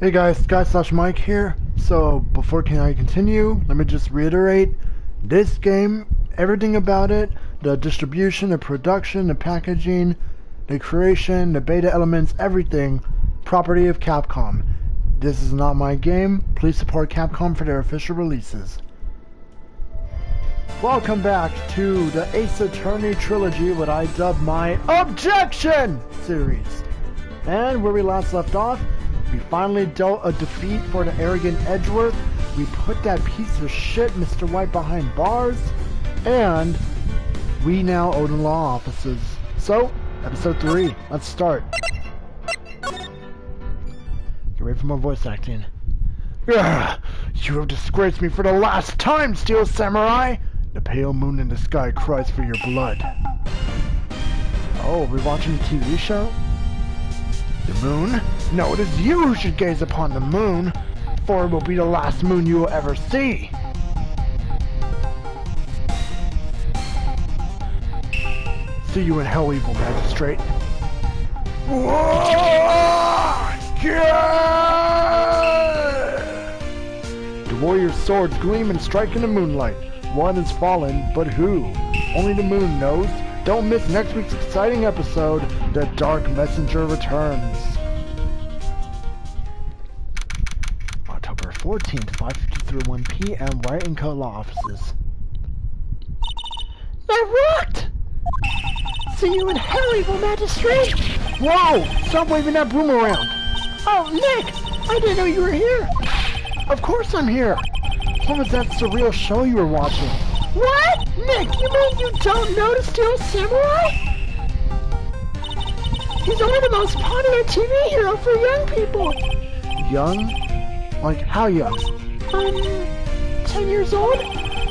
Hey guys, Sky/Mike here. So before I continue, let me just reiterate, this game, everything about it, the distribution, the production, the packaging, the creation, the beta elements, everything, property of Capcom. This is not my game. Please support Capcom for their official releases. Welcome back to the Ace Attorney Trilogy, what I dub my OBJECTION series. And where we last left off, we finally dealt a defeat for the arrogant Edgeworth. We put that piece of shit Mr. White behind bars. And we now own the law offices. So, episode 3, let's start. Get ready for more voice acting. Ugh, you have disgraced me for the last time, Steel Samurai! The pale moon in the sky cries for your blood. Oh, we're watching a TV show? The moon? No, it is you who should gaze upon the moon, for it will be the last moon you will ever see. See you in hell, evil magistrate. The warrior's swords gleam and strike in the moonlight. One has fallen, but who? Only the moon knows. Don't miss next week's exciting episode, The Dark Messenger Returns. October 14th, 5:53 p.m. White and Co. Law Offices. That rocked! See you in hell, evil magistrate! Whoa! Stop waving that broom around! Oh, Nick! I didn't know you were here! Of course I'm here! What was that surreal show you were watching? What? Nick, you mean you don't know the Steel Samurai? He's only the most popular TV hero for young people. Young? Like, how young? 10 years old?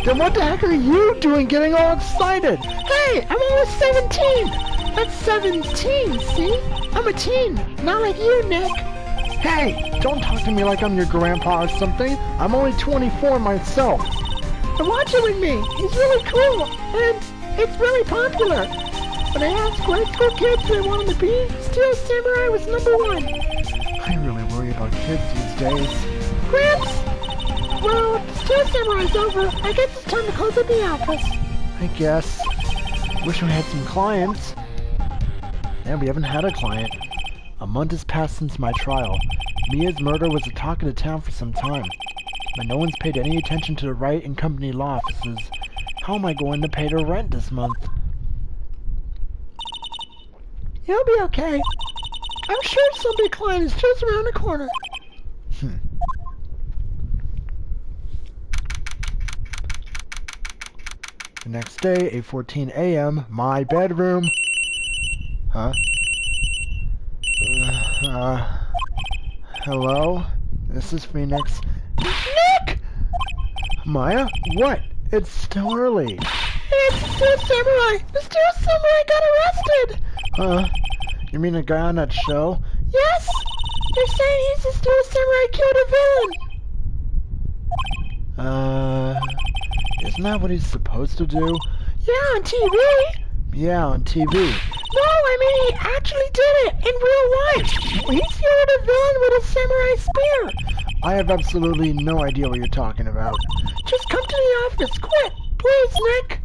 Then what the heck are you doing getting all excited? Hey, I'm only 17! That's 17, see? I'm a teen, not like you, Nick. Hey, don't talk to me like I'm your grandpa or something. I'm only 24 myself. And watch it with me. He's really cool, and it's really popular. When I asked grade school kids who they wanted to be, Steel Samurai was #1. I really worry about kids these days. Gramps! Well, Steel Samurai's over. I guess it's time to close up the office. I guess. Wish we had some clients. And we haven't had a client. A month has passed since my trial. Mia's murder was the talk of the town for some time, but no one's paid any attention to the Wright and Company law offices. How am I going to pay the rent this month? You'll be okay. I'm sure some big client is just around the corner. The next day, 8:14 a.m., my bedroom. Huh? Hello? This is Phoenix. Nick! Maya? What? It's still early. It's the Steel Samurai! The Steel Samurai got arrested! Huh? You mean the guy on that show? Yes! They're saying he's the Steel Samurai killed a villain! Isn't that what he's supposed to do? Yeah, on TV! Yeah, on TV. No, I mean he actually did it in real life. He killed a villain with a samurai spear. I have absolutely no idea what you're talking about. Just come to the office, quick, please, Nick.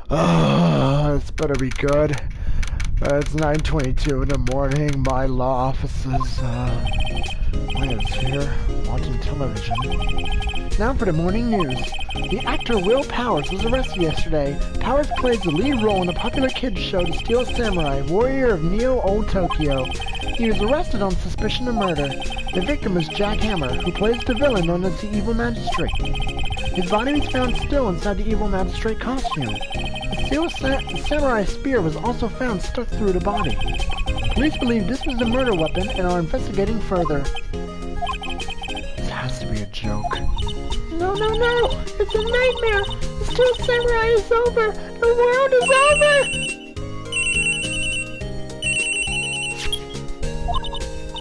This better be good. It's 9:22 in the morning. My law offices. Maya's here, watching television. Now for the morning news. The actor Will Powers was arrested yesterday. Powers plays the lead role in the popular kids show The Steel Samurai, Warrior of Neo-Old Tokyo. He was arrested on suspicion of murder. The victim is Jack Hammer, who plays the villain known as the Evil Magistrate. His body was found still inside the Evil Magistrate costume. The Steel Samurai spear was also found stuck through the body. Police believe this was the murder weapon and are investigating further. This has to be a joke. No, no, no! It's a nightmare! The Steel Samurai is over! The world is over!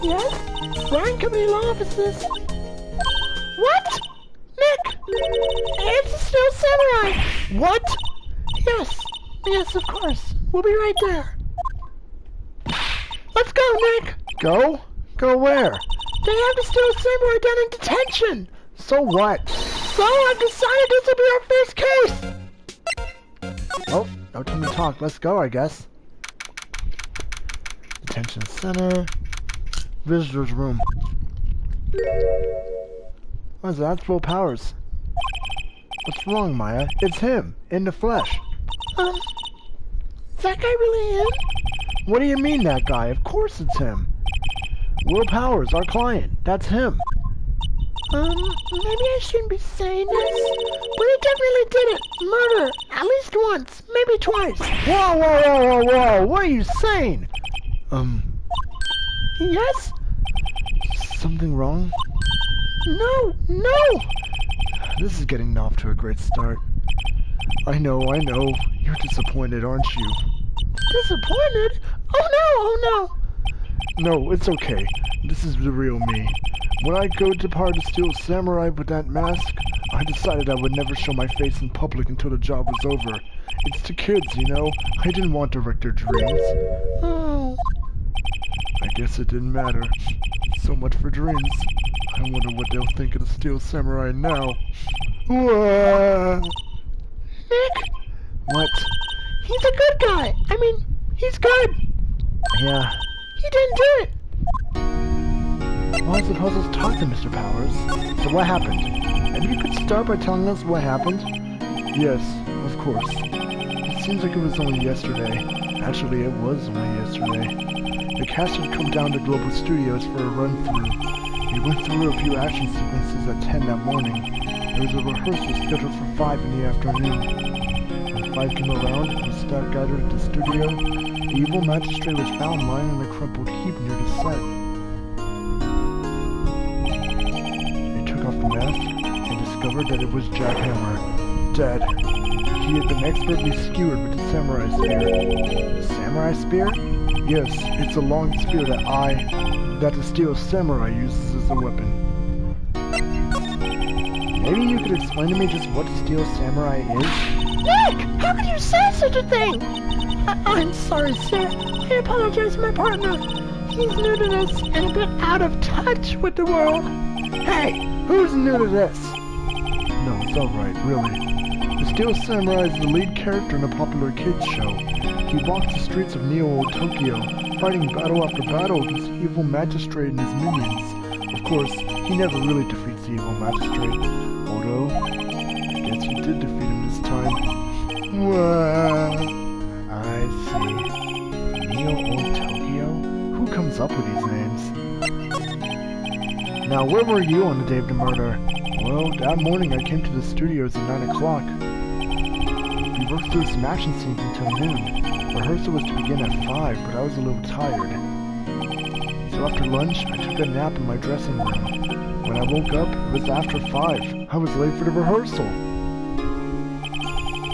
Yes? Ryan Company Law Offices. What? Nick! It's the Steel Samurai! What? Yes. Yes, of course. We'll be right there. Let's go, Nick! Go? Go where? They have the Steel Samurai down in detention! So what? So I've decided this will be our first case! Oh, no time to talk. Let's go, I guess. Detention center. Visitor's room. What is that? That's Will Powers. What's wrong, Maya? It's him, in the flesh. Is that guy really him? What do you mean, that guy? Of course it's him. Will Powers, our client. That's him. Maybe I shouldn't be saying this, but he definitely did it. Murder. At least once. Maybe twice. Whoa, whoa, whoa, whoa, whoa. What are you saying? Yes? Something wrong? No, no! This is getting off to a great start. I know. You're disappointed, aren't you? Disappointed? Oh no! No, it's okay. This is the real me. When I go to part of Steel Samurai with that mask, I decided I would never show my face in public until the job was over. It's the kids, you know? I didn't want to wreck their dreams. Oh. I guess it didn't matter. So much for dreams. I wonder what they'll think of the Steel Samurai now. Whoa. Nick? What? He's a good guy. I mean, he's good. Yeah. He didn't do it. Well, I suppose let's talk to Mr. Powers. So what happened? Maybe you could start by telling us what happened? Yes, of course. It seems like it was only yesterday. Actually, it was only yesterday. The cast had come down to Global Studios for a run-through. We went through a few action sequences at 10 that morning. There was a rehearsal scheduled for 5 in the afternoon. When 5 came around and the staff gathered at the studio, the evil magistrate was found lying in a crumpled heap near the set. They took off the mask and discovered that it was Jack Hammer, dead. He had been expertly skewered with the samurai spear. The samurai spear? Yes, it's a long spear that the Steel Samurai uses as a weapon. Maybe you could explain to me just what the Steel Samurai is? Nick! How could you say such a thing? I'm sorry, sir. I apologize to my partner. He's new to this and a bit out of touch with the world. Hey, who's new to this? No, it's alright, really. The Steel Samurai is the lead character in a popular kids show. He walks the streets of Neo Tokyo, fighting battle after battle against the evil magistrate and his minions. Of course, he never really defeats the evil magistrate, although I guess he did defeat him this time. Wow. I see. Neo Tokyo? Who comes up with these names? Now, where were you on the day of the murder? Well, that morning I came to the studios at 9 o'clock. We worked through some action scenes until noon. Rehearsal was to begin at 5, but I was a little tired. So after lunch, I took a nap in my dressing room. When I woke up, it was after 5. I was late for the rehearsal.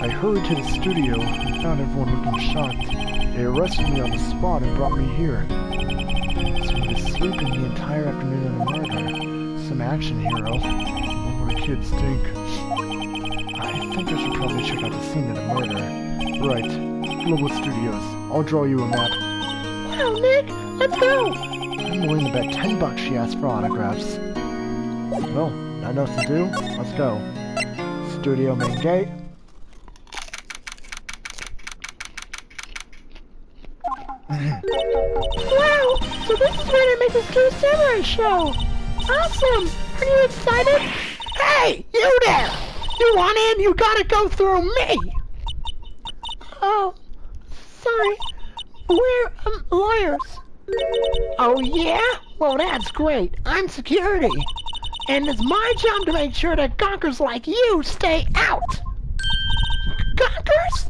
I hurried to the studio and found everyone looking shocked. They arrested me on the spot and brought me here. So he was sleeping the entire afternoon of the murder. Some action hero. What would the kids think? I think I should probably check out the scene of the murder. Right. Global Studios. I'll draw you a map. Wow, Nick! Let's go! I'm willing to bet $10 she asked for autographs. Well, nothing else to do. Let's go. Studio main gate. Wow! So this is where they make the Steel Samurai show! Awesome! Are you excited? Hey! You there! You want in? You gotta go through me! Oh, sorry. We're, lawyers. Oh, yeah? Well, that's great. I'm security. And it's my job to make sure that gawkers like you stay out. Gawkers?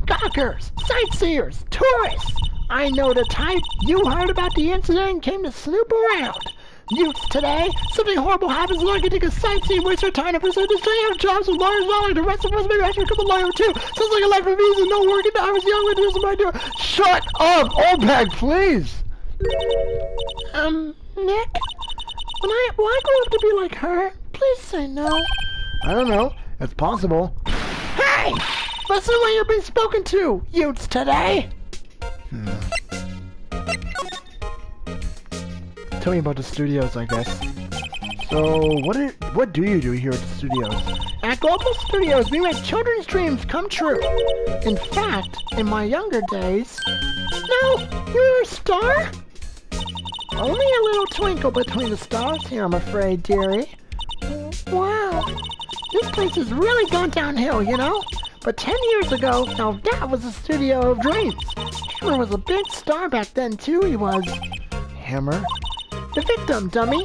Gawkers, sightseers, tourists. I know the type. You heard about the incident and came to snoop around. Youths today, something horrible happens and I can take a sightseeing, waste our time, and pursue this thing out of jobs with lawyers, not like the rest of us. Maybe I should become a lawyer too. Sounds like a life of ease and no work, and I was young when this was my door. Shut up, OBJECT, please! Nick? Will I grow up to be like her? Please say no. I don't know. It's possible. Hey! Listen when you're being spoken to, youths today! tell me about the studios, I guess. So, what do you do here at the studios? At Global Studios, we make children's dreams come true. In fact, in my younger days... No, you're a star? Only a little twinkle between the stars here, I'm afraid, dearie. Wow, this place has really gone downhill, you know? But 10 years ago, now that was a studio of dreams. Hammer was a big star back then, too, he was. Hammer? The victim, dummy.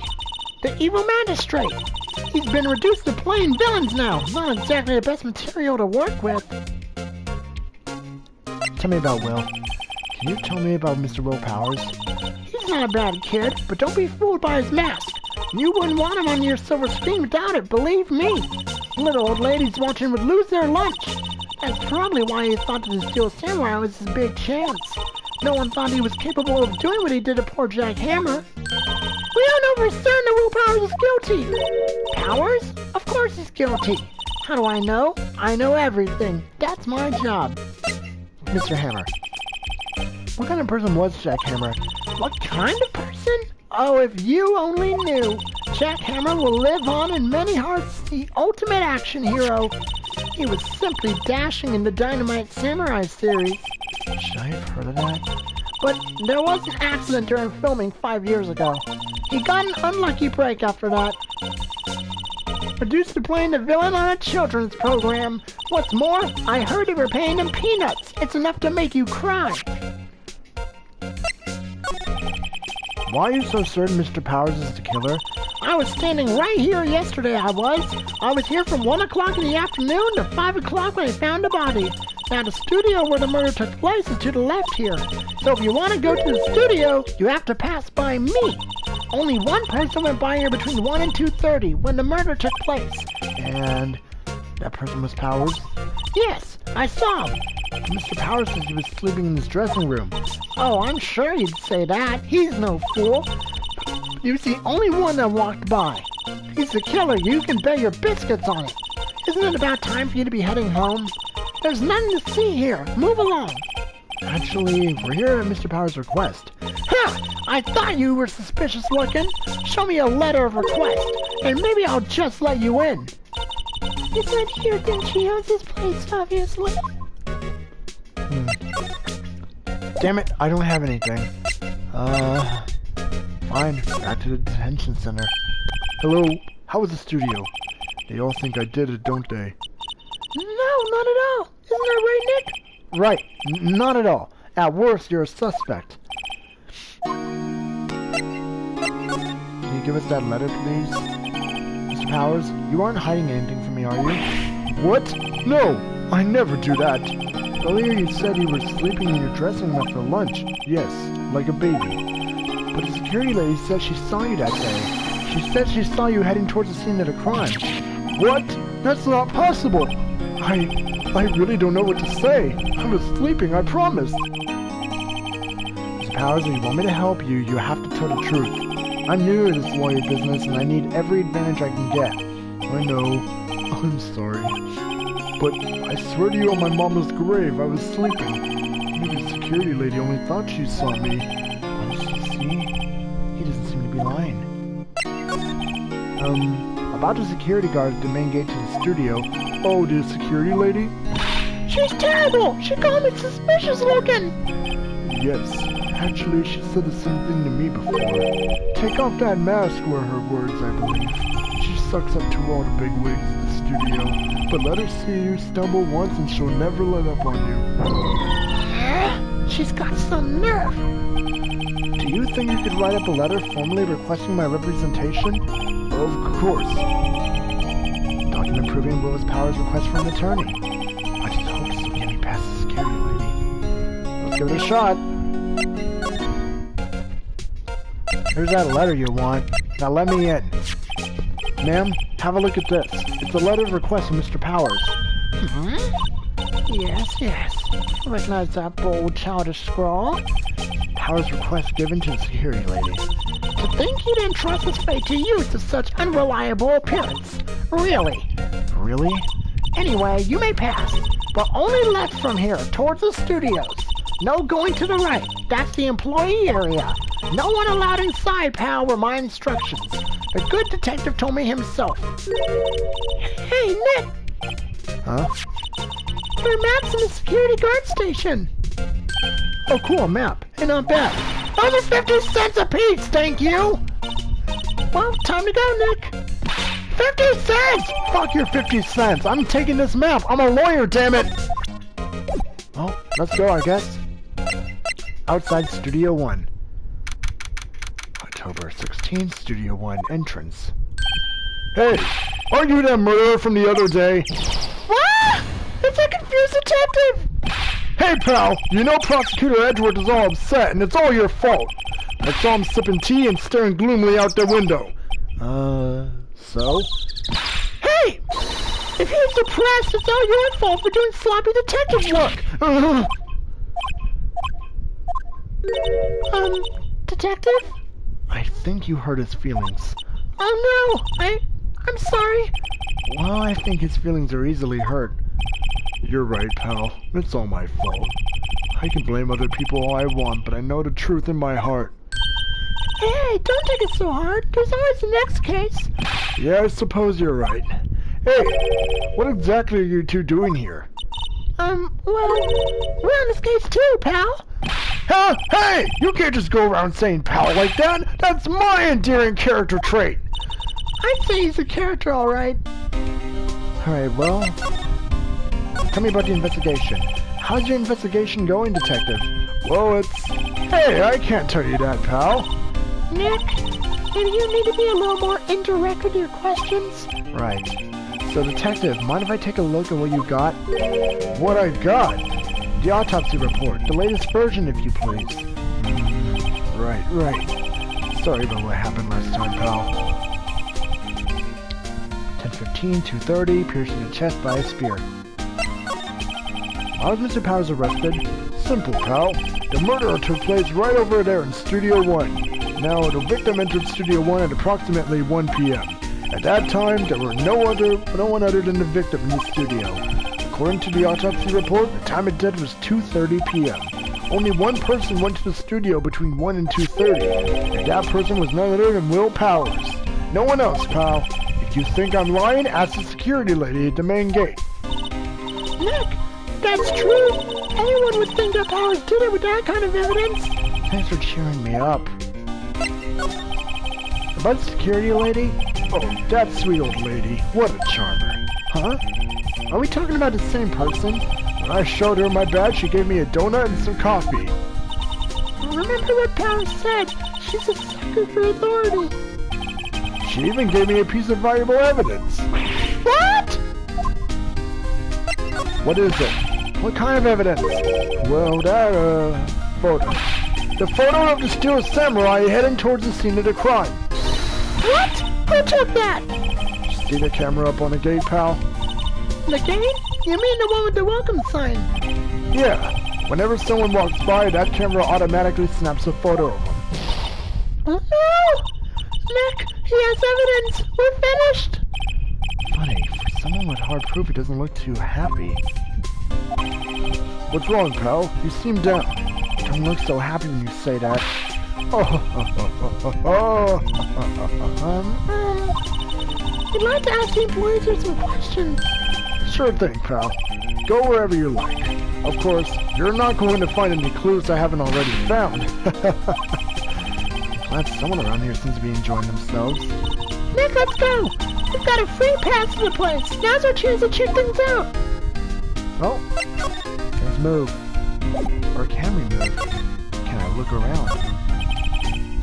The evil magistrate. He's been reduced to plain villains now. Not exactly the best material to work with. Tell me about Will. Can you tell me about Mr. Will Powers? He's not a bad kid, but don't be fooled by his mask. You wouldn't want him on your silver screen without it, believe me. Little old ladies watching him would lose their lunch. That's probably why he thought that the Steel Samurai was his big chance. No one thought he was capable of doing what he did to poor Jack Hammer. We don't know for certain that Will Powers is guilty. Powers? Of course he's guilty. How do I know? I know everything. That's my job. Mr. Hammer. What kind of person was Jack Hammer? What kind of person? Oh, if you only knew. Jack Hammer will live on in many hearts, the ultimate action hero. He was simply dashing in the Dynamite Samurai series. Should I have heard of that? But there was an accident during filming 5 years ago. He got an unlucky break after that. Reduced to playing the villain on a children's program. What's more, I heard they were paying him peanuts. It's enough to make you cry. Why are you so certain Mr. Powers is the killer? I was standing right here yesterday, I was here from 1 o'clock in the afternoon to 5 o'clock when I found the body. Now, the studio where the murder took place is to the left here. So if you want to go to the studio, you have to pass by me. Only one person went by here between 1 and 2:30 when the murder took place. And that person was Powers? Yes, I saw him. Mr. Powers says he was sleeping in his dressing room. Oh, I'm sure he'd say that. He's no fool. He was the only one that walked by. He's the killer. You can bet your biscuits on it. Isn't it about time for you to be heading home? There's nothing to see here. Move along. Actually, we're here at Mr. Powers' request. Ha! I thought you were suspicious looking. Show me a letter of request, and maybe I'll just let you in. You said here, didn't you? Owns this place, obviously. Damn it, I don't have anything. Fine, back to the detention center. Hello, how was the studio? They all think I did it, don't they? No, not at all. Isn't that right, Nick? Right, not at all. At worst, you're a suspect. Can you give us that letter, please? Mr. Powers, you aren't hiding anything from me, are you? What? No, I never do that. Earlier you said you were sleeping in your dressing room after lunch. Yes, like a baby. But the security lady said she saw you that day. She said she saw you heading towards the scene of the crime. What? That's not possible. I really don't know what to say. I was sleeping, I promise. Mr. Powers, if you want me to help you, you have to tell the truth. I'm new to this lawyer business and I need every advantage I can get. I know. I'm sorry. But I swear to you on my mama's grave, I was sleeping. Maybe the security lady only thought she saw me. But see, he doesn't seem to be lying. About the security guard at the main gate to the studio. Oh, the security lady? She's terrible! She called me suspicious looking! Yes, actually she said the same thing to me before. Take off that mask were her words, I believe. She sucks up to all the big wigs at the studio. But let her see you stumble once and she'll never let up on you. She's got some nerve! Do you think you could write up a letter formally requesting my representation? Of course. Document proving Willis Powers' request for an attorney. I just hope this will get me past the security lady. Let's give it a shot. Here's that letter you want. Now let me in. Ma'am, have a look at this. It's a letter of request from Mr. Powers. Yes. Recognize that bold, childish scrawl? Powers' request given to the security lady. To think he'd entrust his fate to you to such unreliable appearance. Really? Really? Anyway, you may pass, but only left from here, towards the studios. No going to the right. That's the employee area. No one allowed inside, pal, were my instructions. The good detective told me himself. Hey, Nick! Huh? There are maps in the security guard station. Oh, cool, a map. Hey, not bad. Those are 50 cents a piece, thank you! Well, time to go, Nick. 50 cents! Fuck your 50 cents. I'm taking this map. I'm a lawyer, damn it! Well, let's go, I guess. Outside Studio 1. October 16th, Studio 1 entrance. Hey! Aren't you that murderer from the other day? What? It's a confused detective! Hey, pal! You know Prosecutor Edward is all upset, and it's all your fault. I saw him sipping tea and staring gloomily out the window. So? Hey! If he's depressed, it's all your fault for doing sloppy detective work! Detective? I think you hurt his feelings. Oh no! I'm sorry. Well, I think his feelings are easily hurt. You're right, pal. It's all my fault. I can blame other people all I want, but I know the truth in my heart. Hey, don't take it so hard. There's always the next case. Yeah, I suppose you're right. Hey, what exactly are you two doing here? Well, we're on this case too, pal. Huh? Hey! You can't just go around saying pal like that! That's my endearing character trait! I'd say he's a character, alright. Alright, well... Tell me about the investigation. How's your investigation going, detective? Well, it's... Hey, I can't tell you that, pal. Nick, maybe you need to be a little more indirect with your questions? Right. So, detective, mind if I take a look at what you got? What I got? The autopsy report. The latest version, if you please. Right. Sorry about what happened last time, pal. 10:15, 2:30, pierced in the chest by a spear. How was Mr. Powers arrested? Simple, pal. The murder took place right over there in Studio 1. Now, the victim entered Studio 1 at approximately 1 p.m. At that time, there were no one other than the victim in the studio. According to the autopsy report, the time of death was 2:30 p.m. Only one person went to the studio between 1 and 2:30, and that person was none other than Will Powers. No one else, pal. If you think I'm lying, ask the security lady at the main gate. Nick, that's true. Anyone would think that Powers did it with that kind of evidence. Thanks for cheering me up. About the security lady? Oh, that sweet old lady. What a charmer. Huh? Are we talking about the same person? When I showed her my badge, she gave me a donut and some coffee. Remember what Powers said. She's a sucker for authority. She even gave me a piece of valuable evidence. What? What is it? What kind of evidence? Well, that, photo. The photo of the Steel Samurai heading towards the scene of the crime. What? Who took that? See the camera up on the gate, pal? The gate? You mean the one with the welcome sign? Yeah. Whenever someone walks by, that camera automatically snaps a photo of them. Oh no! Nick, he has evidence! We're finished! Funny, for someone with hard proof, he doesn't look too happy. What's wrong, pal? You seem down. You don't look so happy when you say that. I'd like to ask the employees here some questions. Sure thing, pal. Go wherever you like. Of course, you're not going to find any clues I haven't already found. Glad someone around here seems to be enjoying themselves. Nick, let's go! We've got a free pass to the place. Now's our chance to check things out. Oh, let's move. Or can we move? Can I look around?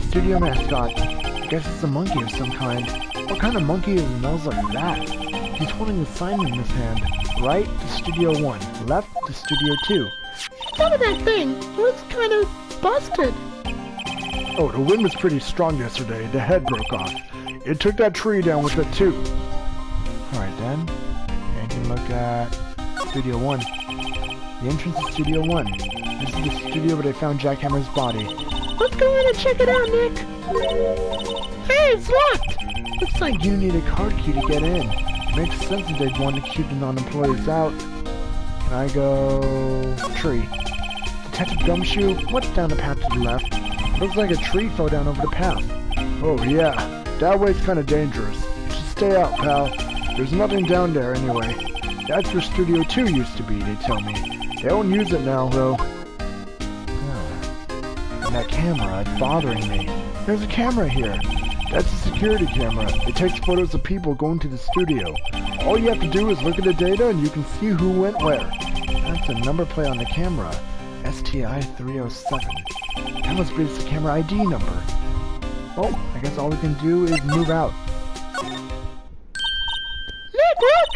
Studio mascot. I guess it's a monkey of some kind. What kind of monkey smells like that? He's holding a sign in his hand. Right to Studio 1. Left to Studio 2. Some of that thing. It was kind of busted. Oh, the wind was pretty strong yesterday. The head broke off. It took that tree down with it too. Alright then. And you can look at Studio 1. The entrance to Studio 1. This is the studio where they found Jackhammer's body. Let's go in and check it out, Nick. Hey, it's locked! Looks like you need a card key to get in. Makes sense that they'd want to keep the non-employees out. Can I go... Tree. Detective Gumshoe, what's down the path to the left? Looks like a tree fell down over the path. Oh yeah, that way's kinda dangerous. Just stay out, pal. There's nothing down there anyway. That's where Studio 2 used to be, they tell me. They don't use it now, though. And that camera, it's bothering me. There's a camera here. That's a security camera. It takes photos of people going to the studio. All you have to do is look at the data and you can see who went where. That's a number plate on the camera. STI 307. That must be the camera ID number. Well, I guess all we can do is move out. Nick, look!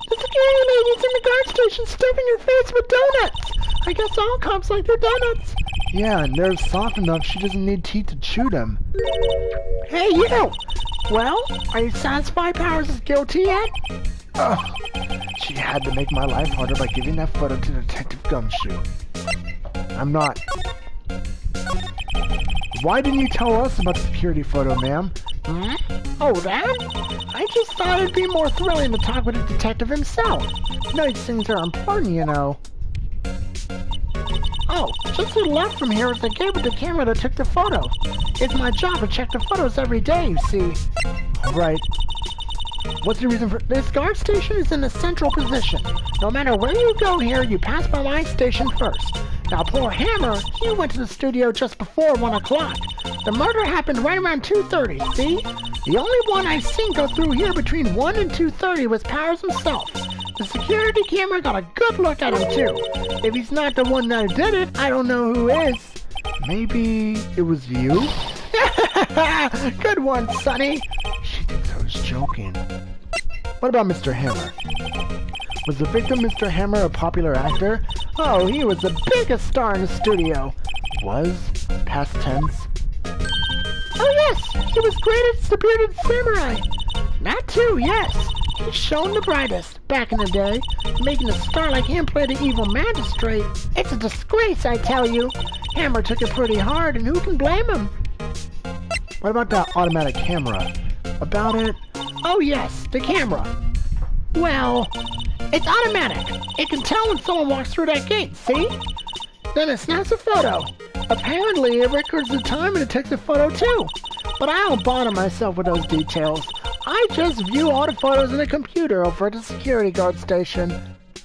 The security lady's in the guard station stuffing her face with donuts! I guess all cops like their donuts. Yeah, and they're soft enough she doesn't need teeth to chew them. Hey, you! Well, are you satisfied Powers is guilty yet? Ugh. She had to make my life harder by giving that photo to Detective Gumshoe. I'm not. Why didn't you tell us about the security photo, ma'am? Hmm? Oh, that? I just thought it'd be more thrilling to talk with the detective himself. These things are important, you know. Oh, just to the left from here is the kid with the camera that took the photo. It's my job to check the photos every day, you see. Right. What's the reason for... This guard station is in a central position. No matter where you go here, you pass by my station first. Now, poor Hammer, he went to the studio just before 1 o'clock. The murder happened right around 2:30, see? The only one I've seen go through here between 1 and 2:30 was Powers himself. The security camera got a good look at him, too. If he's not the one that did it, I don't know who is. Maybe it was you? Good one, Sonny. She thinks I was joking. What about Mr. Hammer? Was the victim Mr. Hammer a popular actor? Oh, he was the biggest star in the studio. Was? Past tense? Oh yes, he was great at the Bearded Samurai. That too, yes. He shone the brightest back in the day. Making a star like him play the evil magistrate. It's a disgrace, I tell you. Hammer took it pretty hard, and who can blame him? What about that automatic camera? About it? Oh yes, the camera. Well, it's automatic. It can tell when someone walks through that gate, see? Then it snaps a photo. Apparently, it records the time and it takes a photo too. But I don't bother myself with those details. I just view all the photos in the computer over at the security guard station.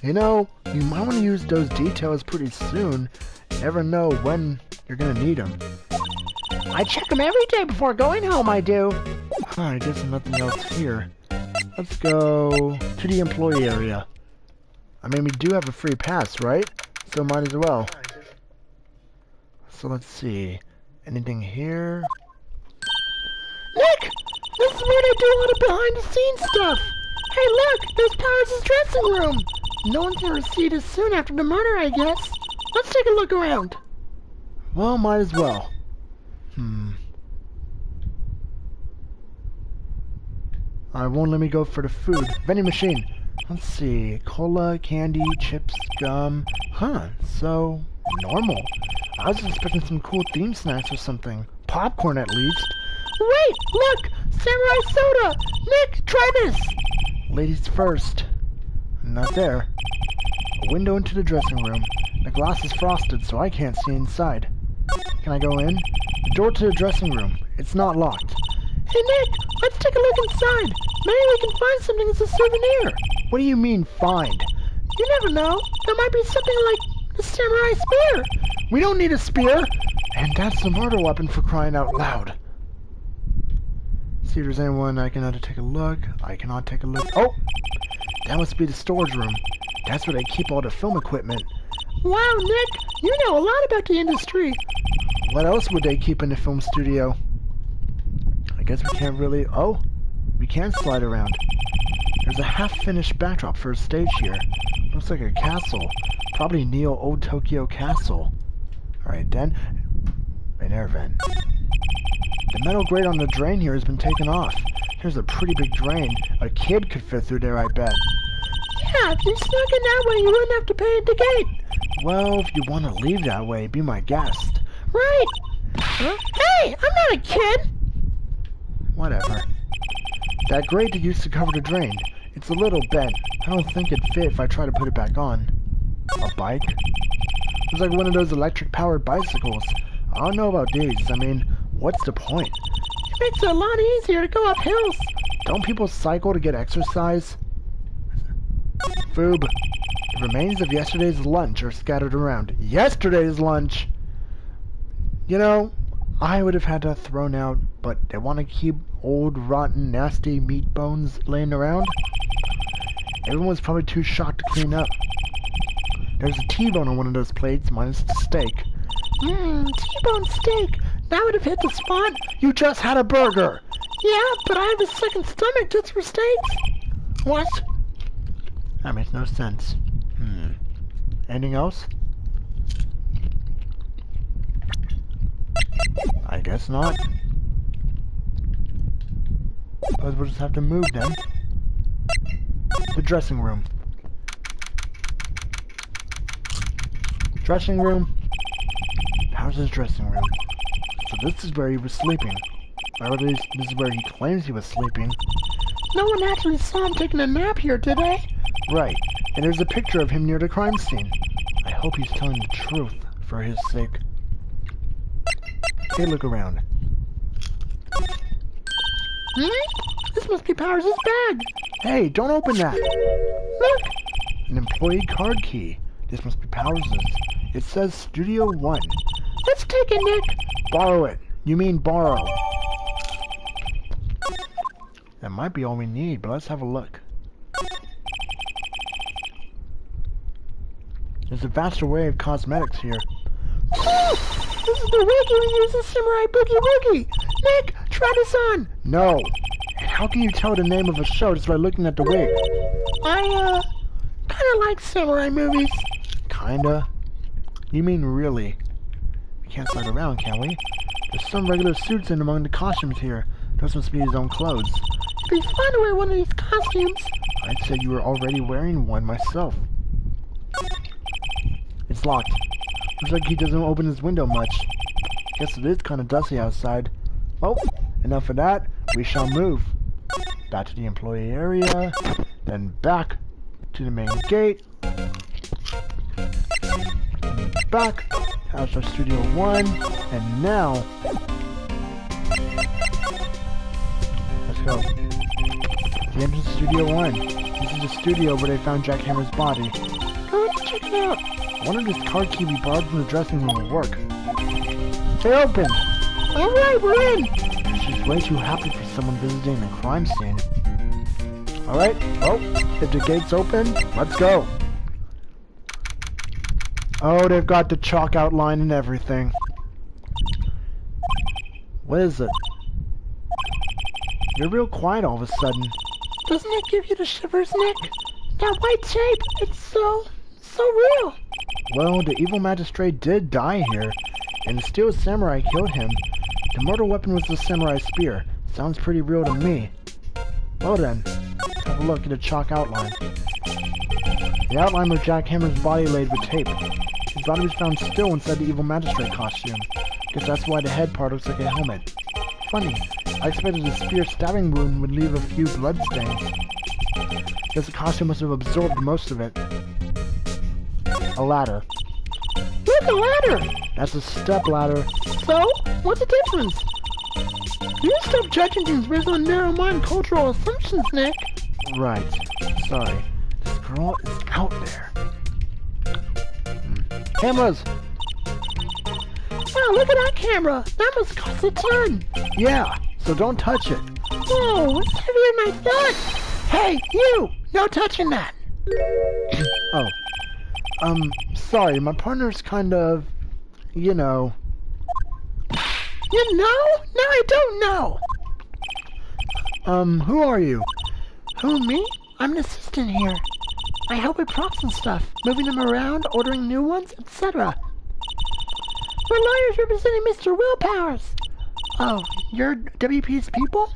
You know, you might want to use those details pretty soon. You never know when you're gonna need them. I check them every day before going home, I do. I guess there's nothing else here. Let's go to the employee area. I mean, we do have a free pass, right? So might as well. So let's see. Anything here? Nick! This is where they do all the behind-the-scenes stuff! Hey look! There's Powers' dressing room! No one's gonna see this soon after the murder, I guess. Let's take a look around. Well, might as well. I won't let me go for the food. Vending machine. Let's see. Cola, candy, chips, gum. So normal. I was expecting some cool theme snacks or something. Popcorn at least. Wait! Look! Samurai soda! Nick, try this! Ladies first. Not there. A window into the dressing room. The glass is frosted, so I can't see inside. Can I go in? The door to the dressing room. It's not locked. Hey Nick, let's take a look inside. Maybe we can find something as a souvenir. What do you mean, find? You never know. There might be something like the samurai spear. We don't need a spear. And that's the murder weapon, for crying out loud. See if there's anyone I can take a look. I cannot take a look. Oh! That must be the storage room. That's where they keep all the film equipment. Wow, Nick! You know a lot about the industry. What else would they keep in the film studio? I guess we can't really... Oh! We can slide around. There's a half-finished backdrop for a stage here. Looks like a castle. Probably Neo Old Tokyo Castle. Alright then. An air vent. The metal grate on the drain here has been taken off. Here's a pretty big drain. A kid could fit through there, I bet. Yeah, if you snuck in that way, you wouldn't have to pay at the gate. Well, if you want to leave that way, be my guest. Right. Huh? Hey, I'm not a kid. Whatever. That grate that used to cover the drain. It's a little bent. I don't think it'd fit if I try to put it back on. A bike? It's like one of those electric-powered bicycles. I don't know about these. I mean, what's the point? It makes it a lot easier to go up hills. Don't people cycle to get exercise? Foob, the remains of yesterday's lunch are scattered around. Yesterday's lunch! You know, I would have had that thrown out, but they want to keep old, rotten, nasty meat bones laying around? Everyone was probably too shocked to clean up. There's a T-bone on one of those plates, minus the steak. T-bone steak. That would have hit the spot. You just had a burger! Yeah, but I have a second stomach just for steaks. What? That makes no sense. Anything else? I guess not. Suppose we'll just have to move then. The dressing room. Dressing room. How's his dressing room? So this is where he was sleeping. Or at least this is where he claims he was sleeping. No one actually saw him taking a nap here, did they? Right. And there's a picture of him near the crime scene. I hope he's telling the truth for his sake. Hey, look around. This must be Powers' bag. Hey, don't open that. Look. An employee card key. This must be Powers'. It says Studio 1. Let's take it, Nick. Borrow it. You mean borrow. That might be all we need, but let's have a look. There's a vast array of cosmetics here. This is the wig you use in Samurai Boogie Woogie. Nick, try this on. No. How can you tell the name of a show just by looking at the wig? I, kinda like samurai movies. Kinda? You mean really? We can't slide around, can we? There's some regular suits in among the costumes here. Those must be his own clothes. It'd be fun to wear one of these costumes. I'd say you were already wearing one myself. It's locked. Looks like he doesn't open his window much. Guess it is kind of dusty outside. Oh, enough of that. We shall move. Back to the employee area, then back to the main gate. Back. That's our Studio 1. And now, let's go. The entrance to Studio 1. This is the studio where they found Jack Hammer's body. Let's check it out. I wonder if this card key we borrowed from the dressing room will work. They opened! Alright, we're in! She's way too happy for someone visiting the crime scene. Alright, well, if the gate's open, let's go. Oh, they've got the chalk outline and everything. What is it? You're real quiet all of a sudden. Doesn't it give you the shivers, Nick? That white tape, it's so real. Well, the evil magistrate did die here, and the steel samurai killed him. The murder weapon was the samurai spear. Sounds pretty real to me. Well then, let's have a look at the chalk outline. The outline of Jack Hammer's body laid with tape. His body was found still inside the evil magistrate costume. Guess that's why the head part looks like a helmet. Funny, I expected the spear stabbing wound would leave a few bloodstains. Guess the costume must have absorbed most of it. A ladder. Look, a ladder! That's a step ladder. So, what's the difference? You stop judging things based on narrow-minded cultural assumptions, Nick. Right. Sorry. This girl is out there. Cameras! Wow, look at that camera! That must cost a ton! Yeah, so don't touch it. Whoa, it's heavier than I thought! Hey, you! No touching that! Oh. Sorry, my partner's kind of, you know. You know? Now I don't know! Who are you? Who, me? I'm an assistant here. I help with props and stuff, moving them around, ordering new ones, etc. We're lawyers representing Mr. Will Powers. Oh, you're WP's people?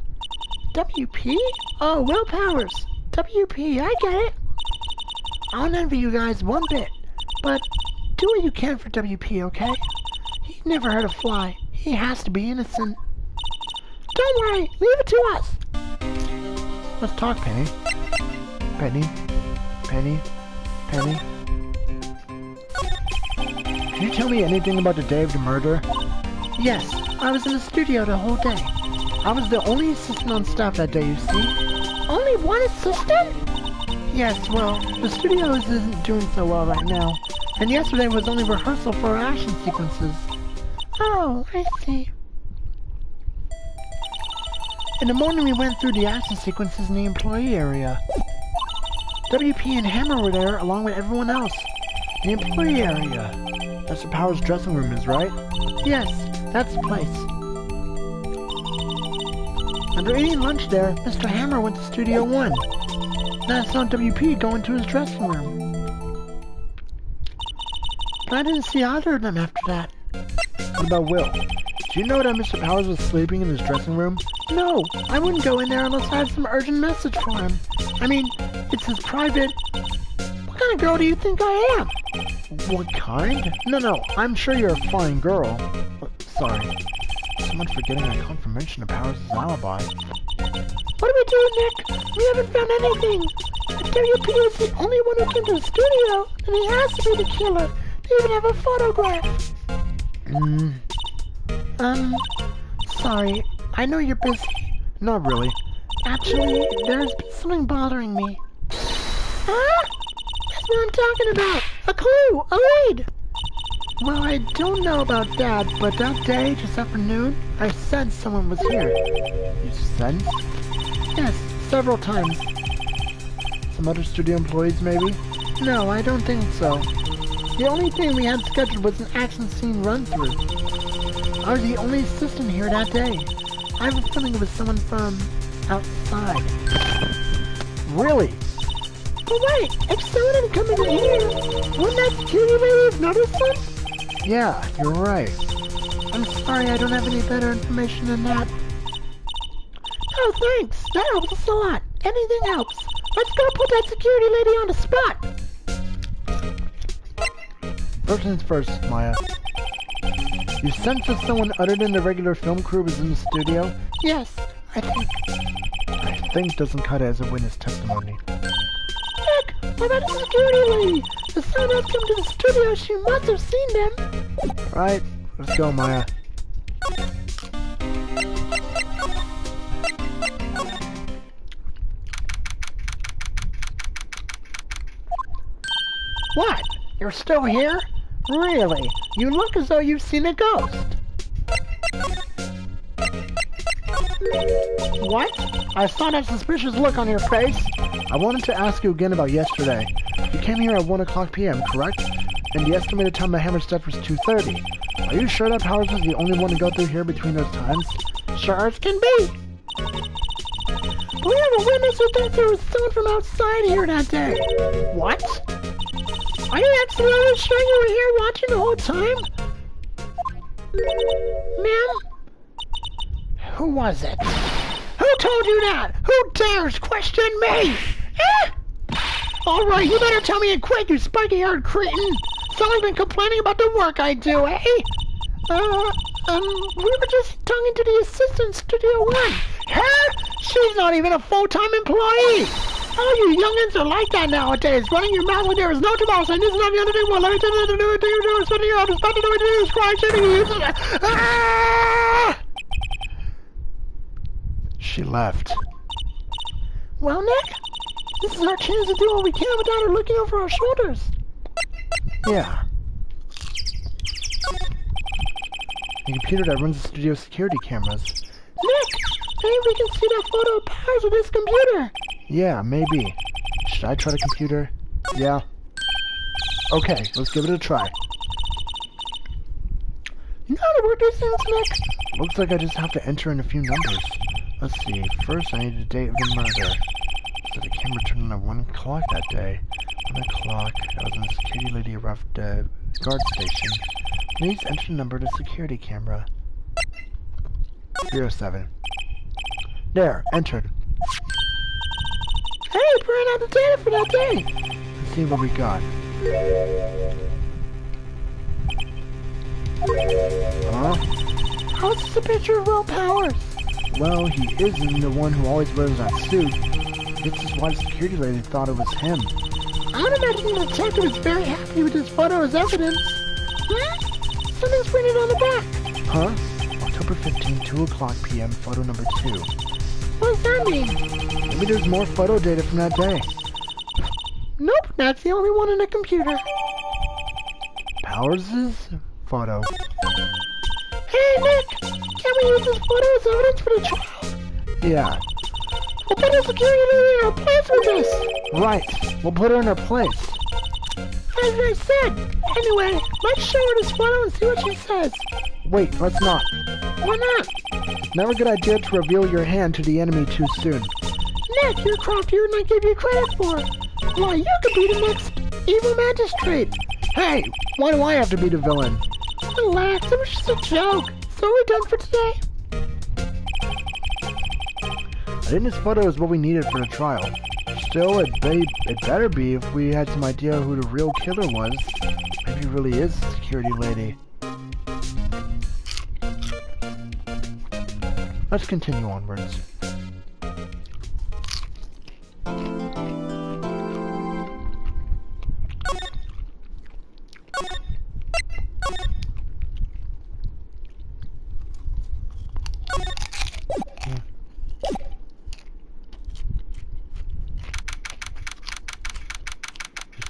WP? Oh, Will Powers. WP, I get it. I don't envy you guys one bit, but do what you can for WP, okay? He never hurt a fly. He has to be innocent. Don't worry, leave it to us. Let's talk, Penny. Penny. Penny. Penny. Can you tell me anything about the day of the murder? Yes, I was in the studio the whole day. I was the only assistant on staff that day, you see. Only one assistant? Yes, well, the studio isn't doing so well right now. And yesterday was only rehearsal for our action sequences. Oh, I see. In the morning we went through the action sequences in the employee area. WP and Hammer were there along with everyone else. The employee area. Mr. Powers' dressing room is, right? Yes, that's the place. After eating lunch there, Mr. Hammer went to Studio 1. Then I saw WP go into his dressing room. But I didn't see either of them after that. What about Will? Do you know that Mr. Powers was sleeping in his dressing room? No, I wouldn't go in there unless I had some urgent message for him. I mean, it's his private... What kind of girl do you think I am? What kind? No, I'm sure you're a fine girl. Sorry. Someone's forgetting a confirmation of Powers' alibi. What do we do, Nick? We haven't found anything. If WP is the only one who came to the studio, then he has to be the killer. They even have a photograph. Sorry. I know you're busy. Not really. Actually, there's been something bothering me. Huh? That's what I'm talking about. A clue! A lead! Well, I don't know about that, but that day, just after noon, I sensed someone was here. You sensed? Yes, several times. Some other studio employees, maybe? No, I don't think so. The only thing we had scheduled was an action scene run-through. I was the only assistant here that day. I have a feeling it was someone from outside. Really? But wait, if someone had come in here, wouldn't that security lady have noticed them? Yeah, you're right. I'm sorry I don't have any better information than that. Oh, thanks. That helps us a lot. Anything helps. Let's go put that security lady on the spot. First things first, Maya. You sensed that someone other than the regular film crew was in the studio? Yes, I think. I think doesn't cut it as a witness testimony. Nick, what about the security lady? The someone else came to the studio, she must have seen them. Right, let's go, Maya. What? You're still here? Really? You look as though you've seen a ghost. What? I saw that suspicious look on your face. I wanted to ask you again about yesterday. You came here at 1 p.m., correct? And the estimated time of Hammer's death was 2:30. Are you sure that Powers was the only one to go through here between those times? Sure as can be. We have a witness who thinks there was someone from outside here that day. What? Are you absolutely sure you were here watching the whole time? Ma'am? Who was it? Who told you that? Who dares question me? Alright, you better tell me it quick, you spiky-haired cretin. Someone's been complaining about the work I do, eh? We were just talking to the assistant Studio 1. Her? She's not even a full-time employee. Oh, you youngins are like that nowadays, running your mouth when there is no tomorrow, saying this is not the other thing. Well, let me tell you to do it, you do it, spending your office, not to do it, you crying, shooting you. Ah! She left. Well, Nick, this is our chance to do what we can without her looking over our shoulders. Yeah. The computer that runs the studio security cameras. Nick, maybe we can see that photo of Powers with this computer. Yeah, maybe. Should I try the computer? Yeah. Okay, let's give it a try. You know how to work these things, Nick? Looks like I just have to enter in a few numbers. Let's see, first I need the date of the murder. So the camera turned on at 1 o'clock that day. 1 o'clock, I was when the security lady arrived at the guard station. Please enter the number to the security camera. 07. There, entered. Hey, print out the data for that day. Let's see what we got. Huh? How's this a picture of Will Powers? Well, he isn't the one who always wears that suit. This is why the security lady thought it was him. I would imagine the detective is very happy with this photo as evidence. Huh? Something's printed on the back. Huh? October 15, 2 o'clock p.m., photo number 2. What does that mean? Maybe there's more photo data from that day. Nope, that's the only one in the computer. Powers' photo. Hey, Nick! Can we use this photo as evidence for the trial? Yeah. We'll put a security lady in our place with this! Right. We'll put her in her place. As I said. Anyway, let's show her this photo and see what she says. Wait, let's not. Why not? It's never a good idea to reveal your hand to the enemy too soon. Nick, you're craftier than I gave you credit for. Why, you could be the next evil magistrate. Hey! Why do I have to be the villain? Relax, it was just a joke. So we're done for today. I think this photo is what we needed for the trial. Still, it better be if we had some idea who the real killer was. Maybe it really is the security lady. Let's continue onwards.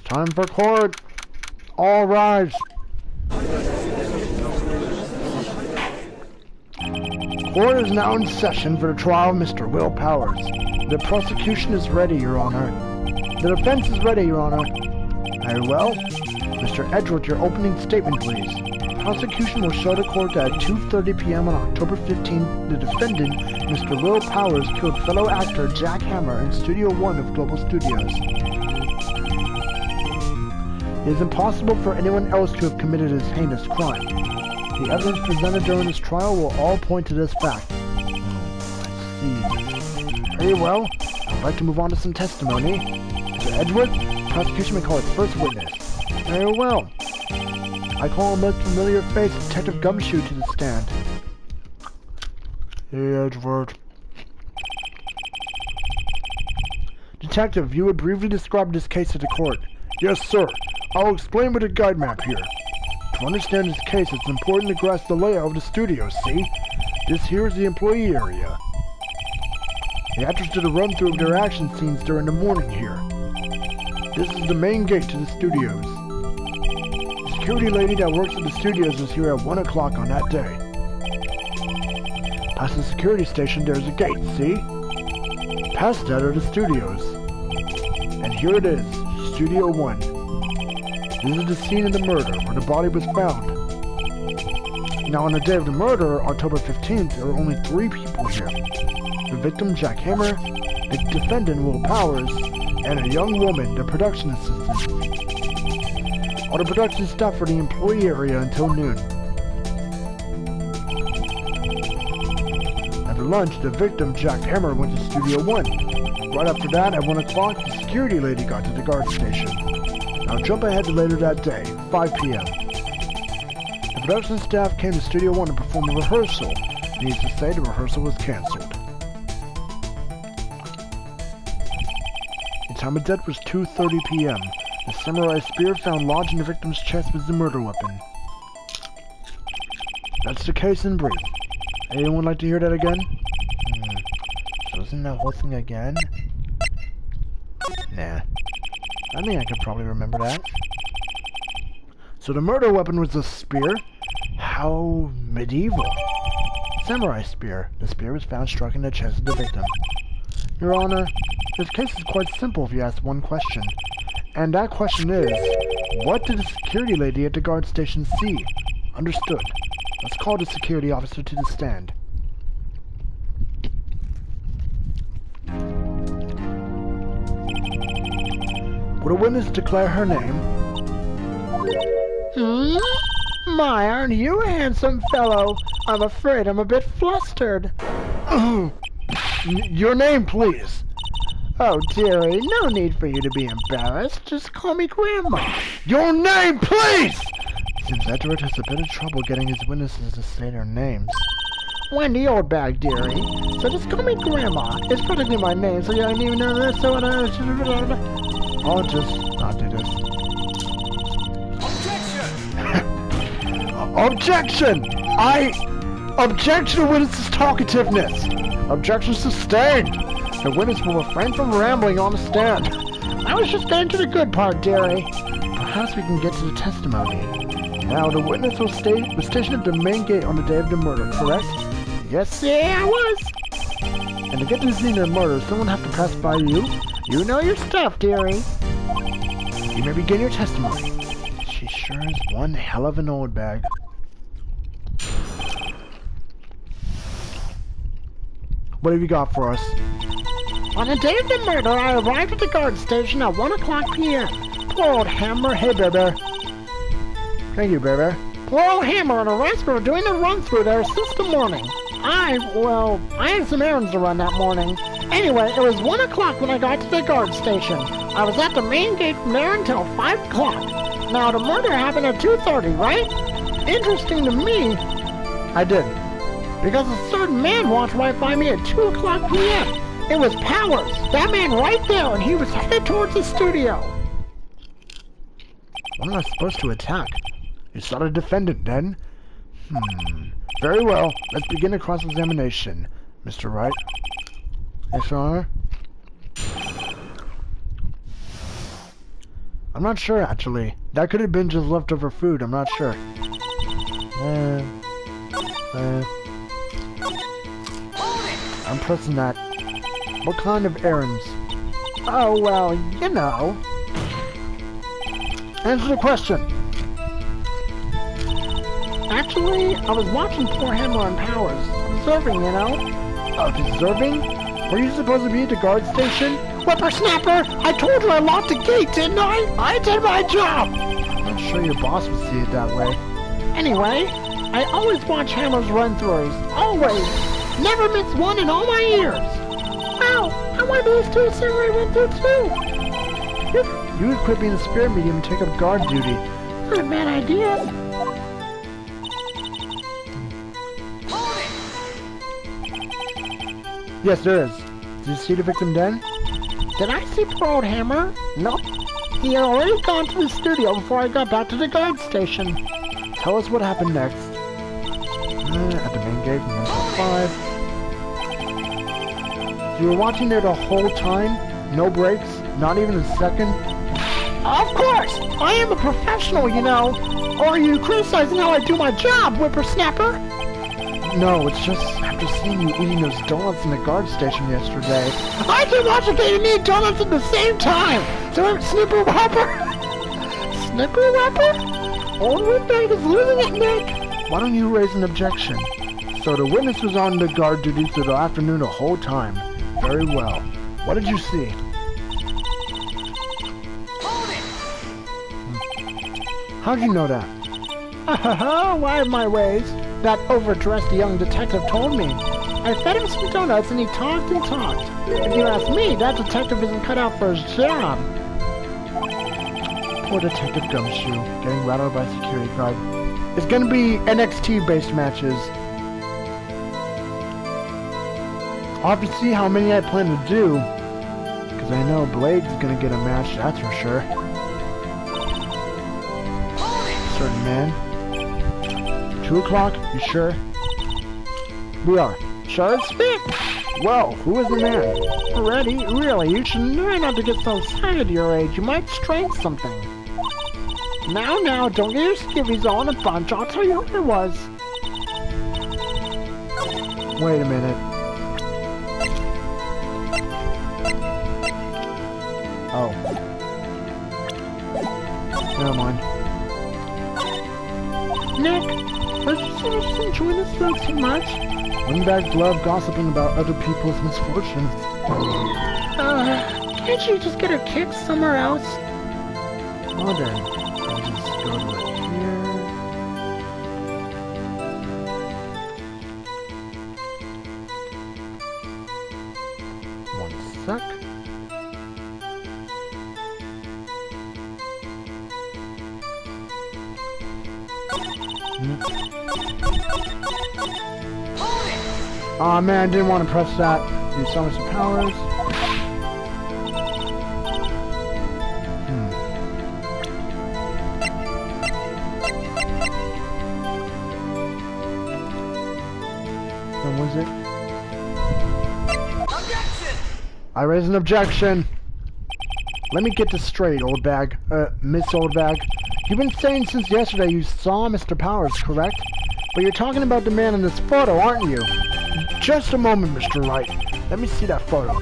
Time for court! All rise! Court is now in session for the trial of Mr. Will Powers. The prosecution is ready, Your Honor. The defense is ready, Your Honor. Very well. Mr. Edgeworth, your opening statement, please. Prosecution will show the court that at 2:30 p.m. on October 15th, the defendant, Mr. Will Powers, killed fellow actor Jack Hammer in Studio 1 of Global Studios. It is impossible for anyone else to have committed this heinous crime. The evidence presented during this trial will all point to this fact. Let's see. Very well. I'd like to move on to some testimony. Mr. Edgeworth, the prosecution may call its first witness. Very well. I call a most familiar face, Detective Gumshoe, to the stand. Hey, Edgeworth. Detective, you would briefly describe this case to the court. Yes, sir. I'll explain with a guide map here. To understand this case, it's important to grasp the layout of the studio, see? This here is the employee area. The actors did a run-through of their action scenes during the morning here. This is the main gate to the studios. The security lady that works at the studios was here at 1 o'clock on that day. Past the security station, there's a gate, see? Past that are the studios. And here it is, Studio 1. This is the scene of the murder, where the body was found. Now, on the day of the murder, October 15th, there were only 3 people here. The victim, Jack Hammer, the defendant, Will Powers, and a young woman, the production assistant. All the production staff for the employee area until noon. After lunch, the victim, Jack Hammer, went to Studio 1. Right after that, at 1 o'clock, the security lady got to the guard station. Now jump ahead to later that day, 5 p.m. The production staff came to Studio 1 to perform a rehearsal. Needless to say, the rehearsal was cancelled. The time of death was 2:30 p.m. The samurai spear found lodged in the victim's chest was the murder weapon. That's the case in brief. Anyone like to hear that again? So isn't that whole thing again? Nah. I think I could probably remember that. So the murder weapon was a spear? How medieval. Samurai spear. The spear was found struck in the chest of the victim. Your Honor, this case is quite simple if you ask one question. And that question is, what did the security lady at the guard station see? Understood. Let's call the security officer to the stand. Would a witness declare her name? My, aren't you a handsome fellow? I'm afraid I'm a bit flustered. Your name, please. Oh, dearie, no need for you to be embarrassed. Just call me Grandma. Your name, please! Seems Edward has a bit of trouble getting his witnesses to say their names. Wendy Oldbag, dearie. So just call me Grandma. It's practically my name, so you don't even know this, so I'll just not do this. Objection! Objection! Objection to witness's talkativeness! Objection sustained! The witness will refrain from rambling on the stand. I was just getting to the good part, dearie. Perhaps we can get to the testimony. Now, the witness was stationed at the main gate on the day of the murder, correct? Yes. Yeah, I was. And to get to the scene of the murder, someone have to pass by you? You know your stuff, dearie. You may begin your testimony. She sure is one hell of an old bag. What have you got for us? On the day of the murder, I arrived at the guard station at 1 o'clock p.m. Poor old Hammer. Hey, baby. Thank you, baby. Poor old Hammer and the rest were doing a run-through there since the morning. I had some errands to run that morning. Anyway, it was 1 o'clock when I got to the guard station. I was at the main gate from there until 5 o'clock. Now, the murder happened at 2:30, right? Interesting to me. I did. Because a certain man walked right by me at 2 o'clock p.m. It was Powers, that man right there, and he was headed towards the studio. What am I supposed to attack? You saw the defendant, then? Very well. Let's begin the cross-examination. Mr. Wright? Yes, Your Honor? I'm not sure, actually. That could have been just leftover food. I'm not sure. I'm pressing that. What kind of errands? Oh, well, you know. Answer the question. Actually, I was watching poor Hammer and Powers. Observing, you know. Observing? Were you supposed to be at the guard station? Whippersnapper! I told you I locked the gate, didn't I? I did my job! I'm not sure your boss would see it that way. Anyway, I always watch Hammer's run-throughs. Always! Never miss one in all my years! Ow! I want to be his two samurai run-through too! You would quit being a spirit medium and take up guard duty. Not a bad idea. Yes, there is. Did you see the victim then? Did I see poor old Hammer? Nope. He had already gone to the studio before I got back to the guard station. Tell us what happened next. At the main gate from 5. You were watching there the whole time? No breaks? Not even a second? Of course! I am a professional, you know. Or are you criticizing how I do my job, whippersnapper? No, it's just after seeing you eating those donuts in the guard station yesterday. I can watch a game and eat donuts at the same time! So Snipper Whopper? Snipper Whopper? Old Windbag is losing it, Nick! Why don't you raise an objection? So the witness was on the guard duty through the afternoon the whole time. Very well. What did you see? How'd you know that? Why my ways? That overdressed young detective told me. I fed him some donuts and he talked and talked. If you ask me, that detective isn't cut out for his job. Poor Detective Gumshoe, getting rattled by a security guard. It's gonna be NXT-based matches. I'll have to see how many I plan to do. Because I know Blade's gonna get a match, that's for sure. Certain man. 2 o'clock, you sure? We are. Sure as fit. Well, who is the man? Ready? Really, you should learn not to get so excited at your age. You might strain something. Now, don't get your skivvies all in a bunch. I'll tell you who it was. Wait a minute. Oh. Never mind. Nick, are you just enjoying this film too much? Windbags love gossiping about other people's misfortunes. Can't you just get a kick somewhere else? Oh, then. I'll just go to it here. One sec. Aw, man, didn't want to press that. Use so much powers. was it? Objection! I raise an objection. Let me get this straight, old bag. Miss Old Bag. You've been saying since yesterday you saw Mr. Powers, correct? But you're talking about the man in this photo, aren't you? Just a moment, Mr. Wright. Let me see that photo.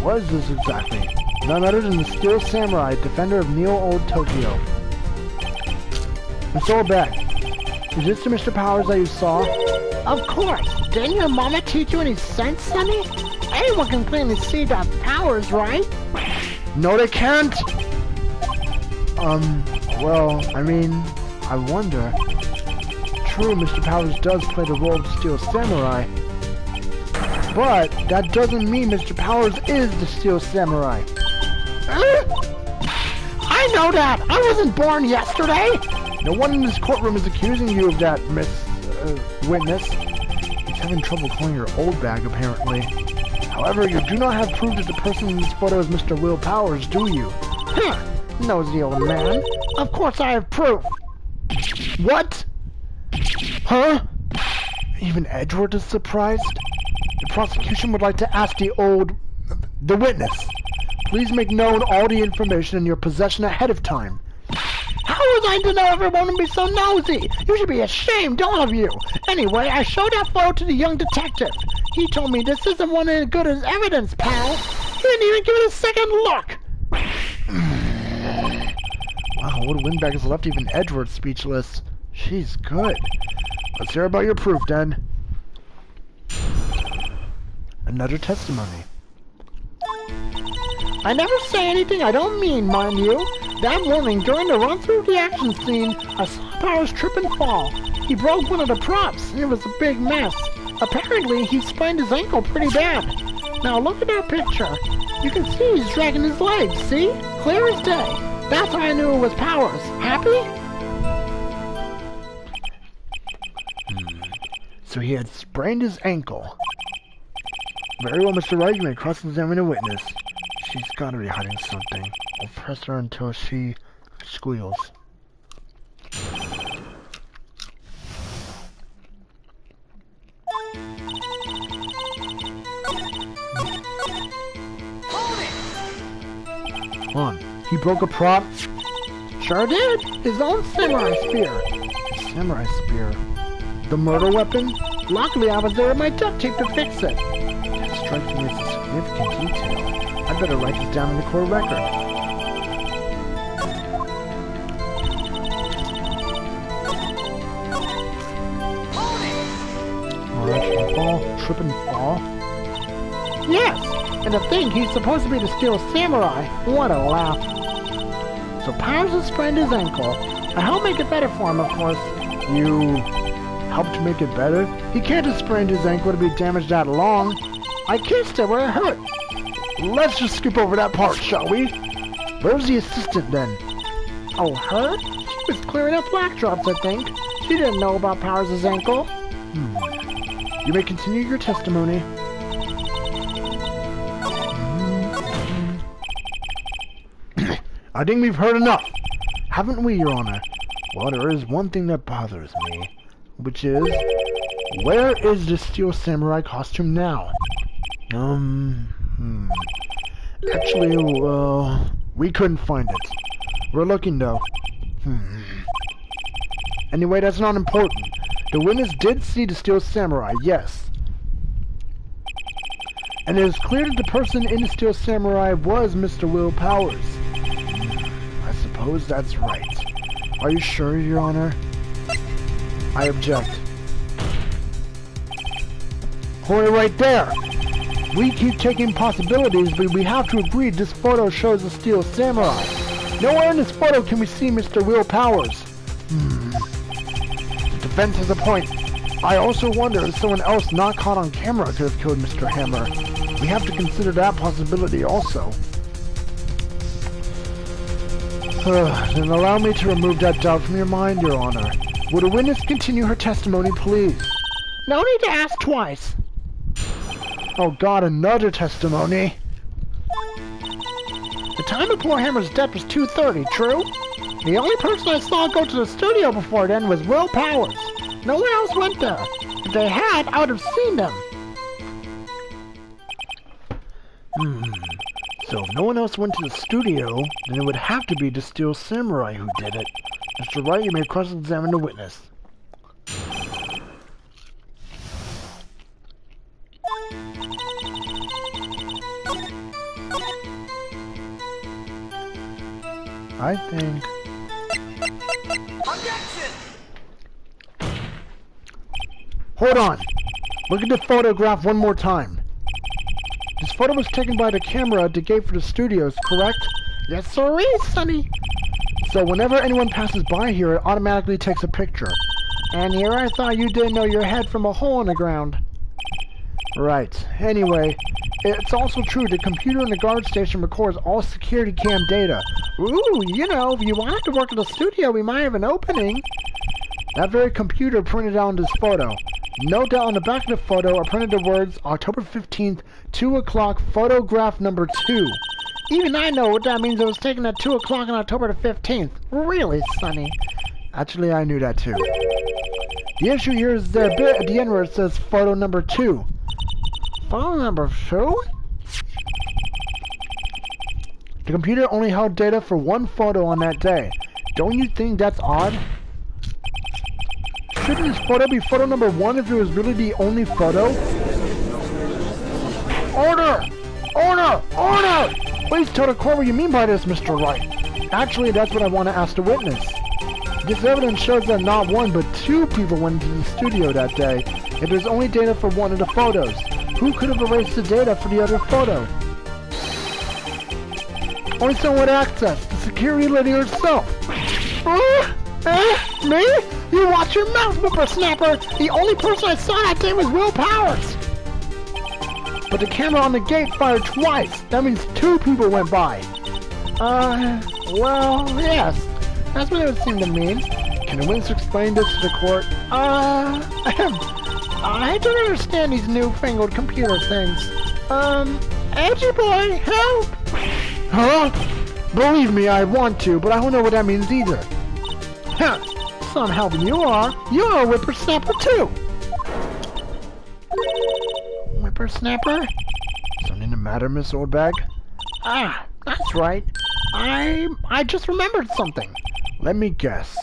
What is this exactly? None other than the Steel Samurai, defender of Neo Old Tokyo. Miss Old Bag, is this the Mr. Powers that you saw? Of course. Didn't your mama teach you any sense, Sonny? Anyone can clearly see that Powers, right? No, they can't! Well, I mean, I wonder. True, Mr. Powers does play the role of the Steel Samurai. But that doesn't mean Mr. Powers is the Steel Samurai. I know that! I wasn't born yesterday! No one in this courtroom is accusing you of that, Miss, Witness. He's having trouble calling your old bag, apparently. However, you do not have proof that the person in this photo is Mr. Will Powers, do you? Huh! Nosy old man. Of course I have proof! What? Huh? Even Edward is surprised? The prosecution would like to ask the witness. Please make known all the information in your possession ahead of time. How was I to know everyone would be so nosy? You should be ashamed, all of you. Anyway, I showed that photo to the young detective. He told me this isn't one as good as evidence, pal. He didn't even give it a second look. Wow, old Windbag has left even Edward speechless. She's good. Let's hear about your proof, then. Another testimony. I never say anything I don't mean, mind you. That morning, during the run-through of the action scene, I saw Powers trip and fall. He broke one of the props, and it was a big mess. Apparently, he sprained his ankle pretty bad. Now look at that picture. You can see he's dragging his legs, see? Clear as day. That's how I knew it was Powers. Happy? So he had sprained his ankle. Very well, Mr. Wright, you may cross-examine a witness. She's gotta be hiding something. I'll press her until she squeals. Come on, he broke a prop? Sure did. His own samurai spear. A samurai spear? The murder weapon? Luckily, I was there with my duct tape to fix it. That strikes me as a significant detail. I'd better write this down in the court record. Alright, trip and fall. Yes, and to think he's supposed to be the Steel Samurai. What a laugh. So Powers has sprained his ankle. I helped make it better for him, of course. You helped make it better? He can't have sprained his ankle to be damaged that long. I kissed it where it hurt. Let's just skip over that part, shall we? Where's the assistant, then? Oh, her? She was clearing up black drops, I think. She didn't know about Powers' ankle. You may continue your testimony. I think we've heard enough, haven't we, Your Honor? Well, there is one thing that bothers me, which is, where is the Steel Samurai costume now? Actually, well, we couldn't find it. We're looking, though. Anyway, that's not important. The witness did see the Steel Samurai, yes. And it is clear that the person in the Steel Samurai was Mr. Will Powers. I suppose that's right. Are you sure, Your Honor? I object. Hold it right there! We keep taking possibilities, but we have to agree this photo shows a Steel Samurai. Nowhere in this photo can we see Mr. Will Powers. The defense has a point. I also wonder if someone else not caught on camera could have killed Mr. Hammer. We have to consider that possibility also. Then allow me to remove that doubt from your mind, Your Honor. Would a witness continue her testimony, please? No need to ask twice. Oh God, another testimony. The time of poor Hammer's death was 2:30, true? The only person I saw go to the studio before then was Will Powers. No one else went there. If they had, I would have seen them. So if no one else went to the studio, then it would have to be the Steel Samurai who did it. Mr. Wright, you may cross-examine the witness. I think... Objection! Hold on! Look at the photograph one more time. This photo was taken by the camera at the gate for the studios, correct? Yes, sirree, Sonny. So whenever anyone passes by here, it automatically takes a picture. And here I thought you didn't know your head from a hole in the ground. Right. Anyway, it's also true the computer in the guard station records all security cam data. Ooh, you know, if you wanted to work at the studio, we might have an opening. That very computer printed out this photo. Note that on the back of the photo are printed the words October 15th, 2 o'clock, photograph number 2. Even I know what that means. It was taken at 2 o'clock on October the 15th. Really, Sonny? Actually, I knew that too. The issue here is the bit at the end where it says photo number 2. Photo number 2? The computer only held data for one photo on that day. Don't you think that's odd? Shouldn't this photo be photo number 1 if it was really the only photo? Order! Order! Order! Please tell the court what you mean by this, Mr. Wright. Actually, that's what I want to ask the witness. This evidence shows that not 1 but 2 people went into the studio that day. If there's only data for one of the photos, who could have erased the data for the other photo? Only someone with access, the security lady herself. Me? You watch your mouth, whippersnapper! The only person I saw that day was Will Powers! But the camera on the gate fired twice. That means 2 people went by. Well, yes. That's what it would seem to mean. Can the witness explain this to the court? I don't understand these newfangled computer things. Edgy boy, help! Huh? Believe me, I want to, but I don't know what that means either. Huh. Some helping you are. You're a whippersnapper too. Whippersnapper? Something the matter, Miss Oldbag? Ah, that's right. I just remembered something. Let me guess.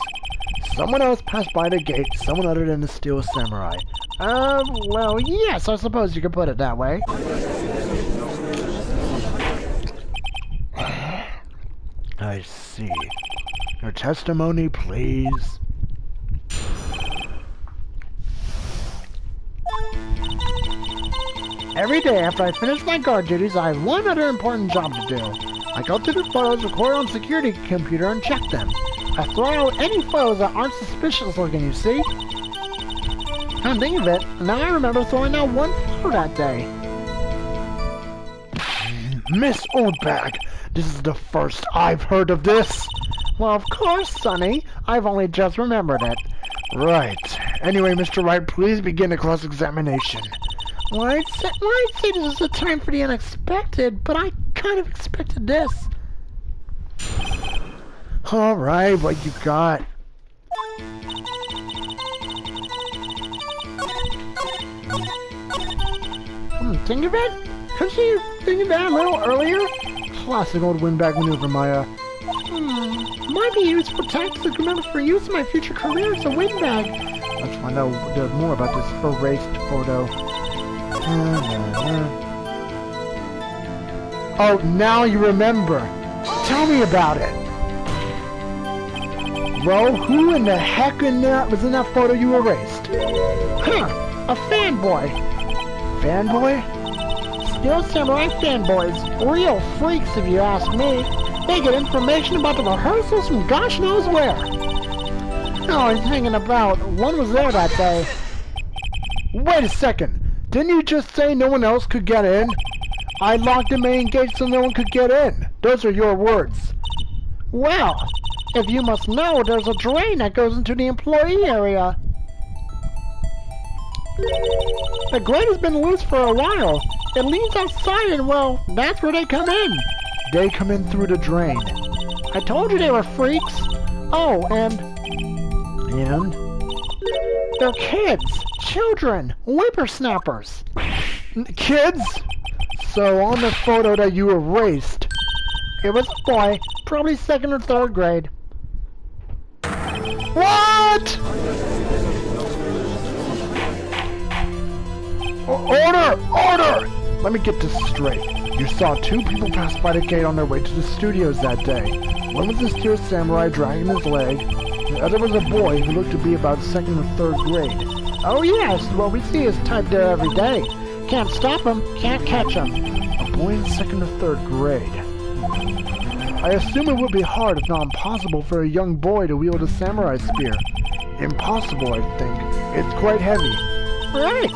Someone else passed by the gate, someone other than the Steel Samurai. Well, yes, I suppose you could put it that way. I see. Your testimony, please. Every day after I finish my guard duties, I have one other important job to do. I go through the photos recorded on security computer and check them. I throw out any photos that aren't suspicious looking, you see? Come think of it, now I remember throwing out one photo that day. Miss Oldbag, this is the first I've heard of this. Well, of course, Sonny. I've only just remembered it. Right. Anyway, Mr. Wright, please begin the cross-examination. Well, I'd say this is a time for the unexpected, but I kind of expected this. All right, what you got? Think of it? Couldn't you think of that a little earlier? Classic old windbag maneuver, Maya. Might be useful tactics remember for use in my future career as a windbag. Let's find out more about this erased photo. Oh, now you remember. Tell me about it. Well, who in the heck was in that photo you erased? Huh, a fanboy. Fanboy? Steel Samurai fanboys. Real freaks, if you ask me. They get information about the rehearsals from gosh knows where. Oh, he's hanging about. One was there that day. Wait a second. Didn't you just say no one else could get in? I locked the main gate so no one could get in. Those are your words. Well, if you must know, there's a drain that goes into the employee area. The grate has been loose for a while. It leads outside and, well, that's where they come in. They come in through the drain. I told you they were freaks. Oh, and And? they're kids, children, whippersnappers. Kids? So on the photo that you erased, It was a boy, probably 2nd or 3rd grade. what? Order! Order! Let me get this straight. You saw 2 people pass by the gate on their way to the studios that day. One was the Steel Samurai dragging his leg. The other was a boy who looked to be about 2nd or 3rd grade. Oh yes, what we see is typed there every day. Can't stop them, can't catch them. A boy in 2nd or 3rd grade. I assume it would be hard, if not impossible, for a young boy to wield a samurai spear. Impossible, I think. It's quite heavy. Right.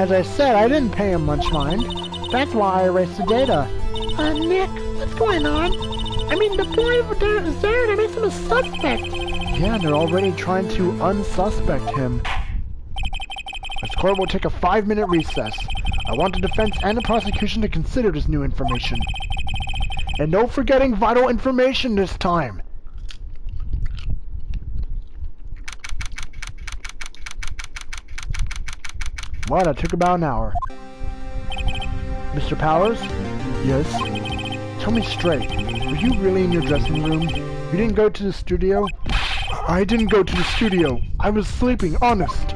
As I said, I didn't pay him much mind. That's why I erased the data. Nick, what's going on? I mean, the boy over there is there, and it makes him a suspect. Yeah, they're already trying to unsuspect him. This court will take a 5-minute recess. I want the defense and the prosecution to consider this new information. And no forgetting vital information this time. Well, that took about an hour. Mr. Powers? Yes? Tell me straight, were you really in your dressing room? You didn't go to the studio? I didn't go to the studio. I was sleeping, honest.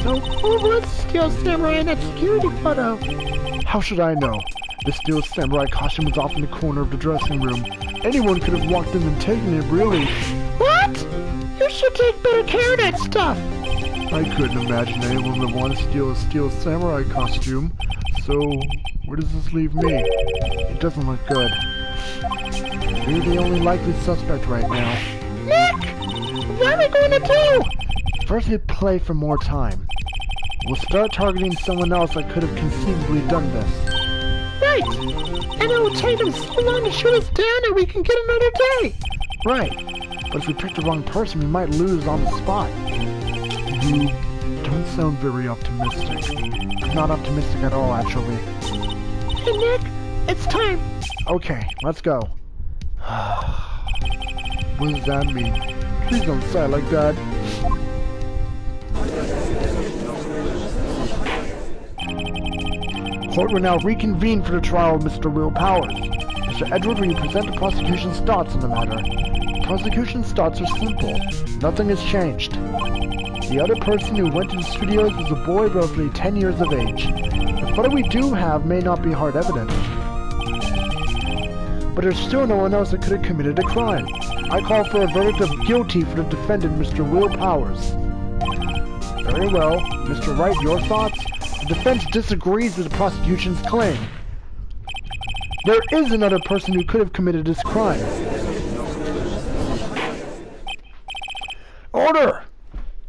So, who was Steel Samurai in that security photo? How should I know? The Steel Samurai costume was off in the corner of the dressing room. Anyone could have walked in and taken it, really. What? You should take better care of that stuff. I couldn't imagine anyone would want to steal a Steel Samurai costume. So, where does this leave me? It doesn't look good. You're the only likely suspect right now. Nick! What are we going to do? First hit play for more time. We'll start targeting someone else that could have conceivably done this. Right! And it will take them so long to shoot us down that we can get another day! Right. But if we pick the wrong person, we might lose on the spot. You don't sound very optimistic. I'm not optimistic at all, actually. Hey, Nick! It's time! Okay, let's go. What does that mean? Please don't sigh like that. Court will now reconvene for the trial of Mr. Will Powers. Mr. Edward, will you present the prosecution's thoughts on the matter? The prosecution's thoughts are simple. Nothing has changed. The other person who went to the studios was a boy roughly 10 years of age. The photo we do have may not be hard evidence, but there's still no one else that could have committed a crime. I call for a verdict of guilty for the defendant, Mr. Will Powers. Very well. Mr. Wright, your thoughts? The defense disagrees with the prosecution's claim. There is another person who could have committed this crime. Order!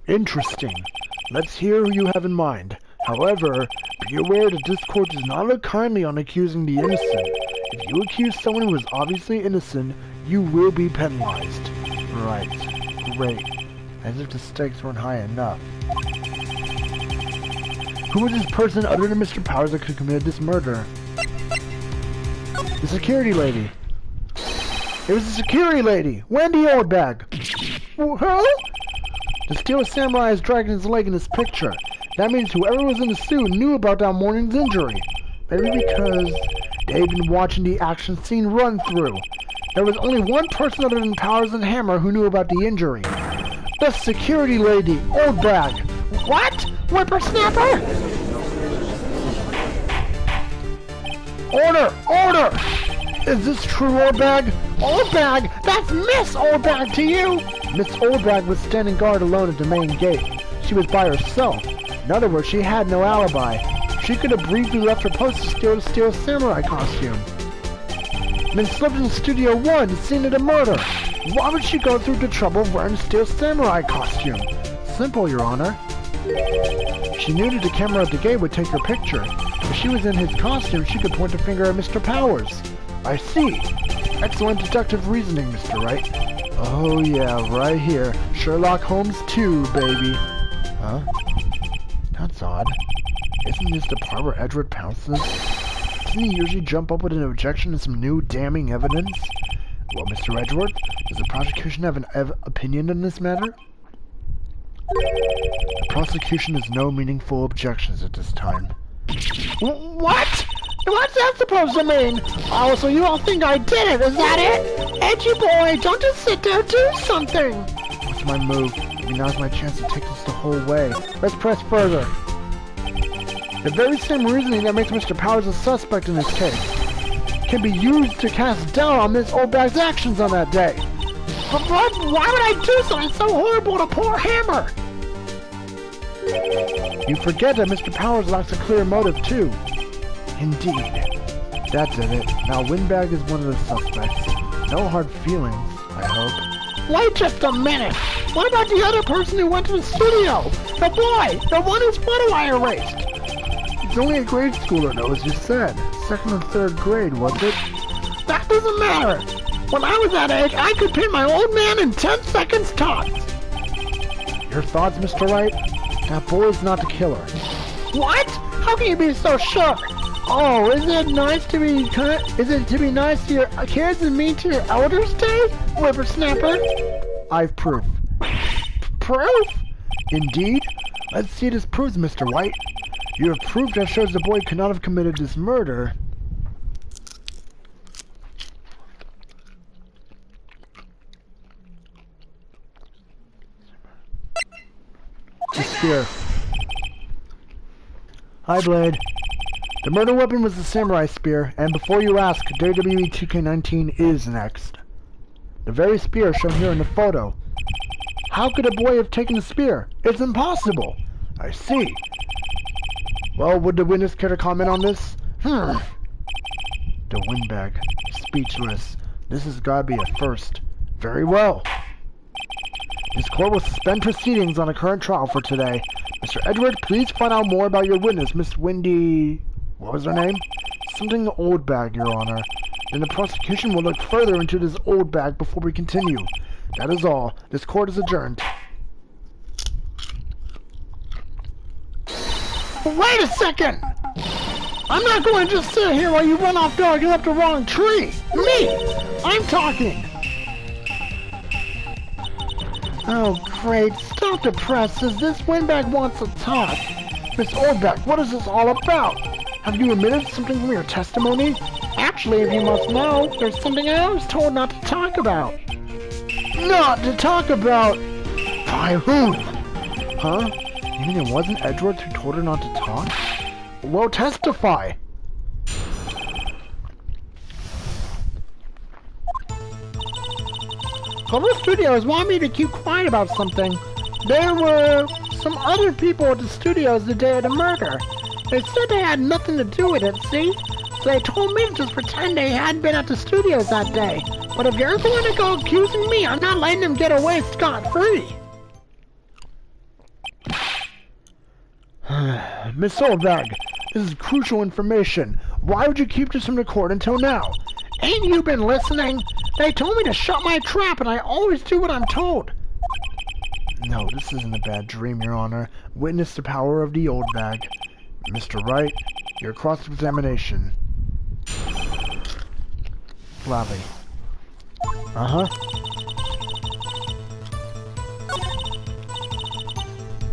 Interesting. Let's hear who you have in mind. However, be aware that this court does not look kindly on accusing the innocent. If you accuse someone who is obviously innocent, you will be penalized. Right. Great. As if the stakes weren't high enough. Who was this person other than Mr. Powers that could have committed this murder? The security lady. It was the security lady! Wendy Oldbag! Huh? The Steel Samurai is dragging his leg in this picture. That means whoever was in the suit knew about that morning's injury. Maybe because they'd been watching the action scene run through. There was only one person other than Powers and Hammer who knew about the injury. The security lady, Oldbag. What? Whippersnapper? Order! Order! Is this true, Oldbag? Oldbag? That's Miss Oldbag to you! Miss Oldbag was standing guard alone at the main gate. She was by herself. In other words, she had no alibi. She could have briefly left her post to steal the Steel Samurai costume. Then slipped into Studio 1, the scene of the murder. Why would she go through the trouble of wearing the Steel Samurai costume? Simple, Your Honor. She knew that the camera at the gate would take her picture. If she was in his costume, she could point a finger at Mr. Powers. I see. Excellent deductive reasoning, Mr. Wright. Oh yeah, right here. Sherlock Holmes 2, baby. Huh? That's odd. Isn't this the part where Edward pounces? Doesn't he usually jump up with an objection and some new damning evidence? Well, Mr. Edward, Does the prosecution have an opinion in this matter? The prosecution has no meaningful objections at this time. What? What's that supposed to mean? Oh, so you all think I did it, is that it? Edgy boy, don't just sit there, do something! What's my move? Maybe now's my chance to take this the whole way. Let's press further. The very same reasoning that makes Mr. Powers a suspect in this case can be used to cast doubt on Miss Oldbag's actions on that day. But why would I do something so horrible to poor Hammer? You forget that Mr. Powers lacks a clear motive, too. Indeed. That did it. Now Windbag is one of the suspects. No hard feelings, I hope. Wait just a minute. What about the other person who went to the studio? The boy! The one whose photo I erased! He's only a grade schooler, though, as you said. 2nd and 3rd grade, was it? That doesn't matter. When I was that age, I could pin my old man in 10 seconds tops. Your thoughts, Mr. Wright? That boy's not the killer. What? How can you be so sure? Oh, is it to be nice to your kids and mean to your elders, Dave? Whippersnapper? I've proof. Proof? Indeed. Let's see this proves, Mr. White. You have proof that shows the boy could not have committed this murder. The spear. Hi, Blade. The murder weapon was the samurai spear, and before you ask, WWE 2K19 is next. The very spear shown here in the photo. How could a boy have taken the spear? It's impossible. I see. Well, would the witness care to comment on this? The Windbag. Speechless. This has got to be a first. Very well. This court will suspend proceedings on a current trial for today. Mr. Edward, please find out more about your witness, Miss Wendy... What was her name? Something Oldbag, Your Honor. Then the prosecution will look further into this Oldbag before we continue. That is all. This court is adjourned. Wait a second! I'm not going to just sit here while you run off barking up the wrong tree! Me! I'm talking! Oh, great. Stop the presses. This Windbag wants to talk. Miss Oldbag, what is this all about? Have you omitted something from your testimony? Actually, if you must know, there's something I was told not to talk about. Not to talk about? By whom? Huh? You mean it wasn't Edward who told her not to talk? Well, testify! Cover Studios want me to keep quiet about something. There were some other people at the studios the day of the murder. They said they had nothing to do with it, see? So they told me to just pretend they hadn't been at the studios that day. But if you're going to go accusing me, I'm not letting them get away scot-free. Miss Oldbag, this is crucial information. Why would you keep this from the court until now? Ain't you been listening? They told me to shut my trap, and I always do what I'm told. No, this isn't a bad dream, Your Honor. Witness the power of the Oldbag. Mr. Wright, your cross-examination. Flabby. Uh-huh.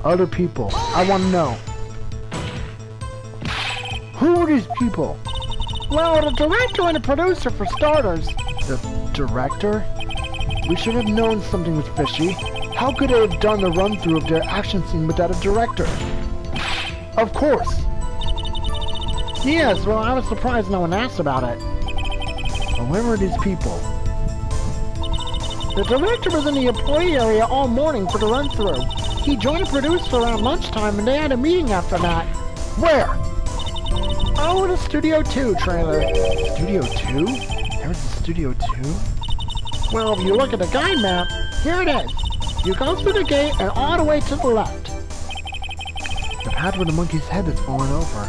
Other people. I want to know. Who are these people? Well, the director and the producer, for starters. The director? We should have known something was fishy. How could they have done the run-through of their action scene without a director? Of course. Yes, well, I was surprised no one asked about it. Well, where were these people? The director was in the employee area all morning for the run-through. He joined the producer around lunchtime, and they had a meeting after that. Where? Oh, the Studio 2 trailer. Studio 2? There was a Studio 2? Well, if you look at the guide map, here it is. You go through the gate and all the way to the left. The path with the monkey's head that's fallen over.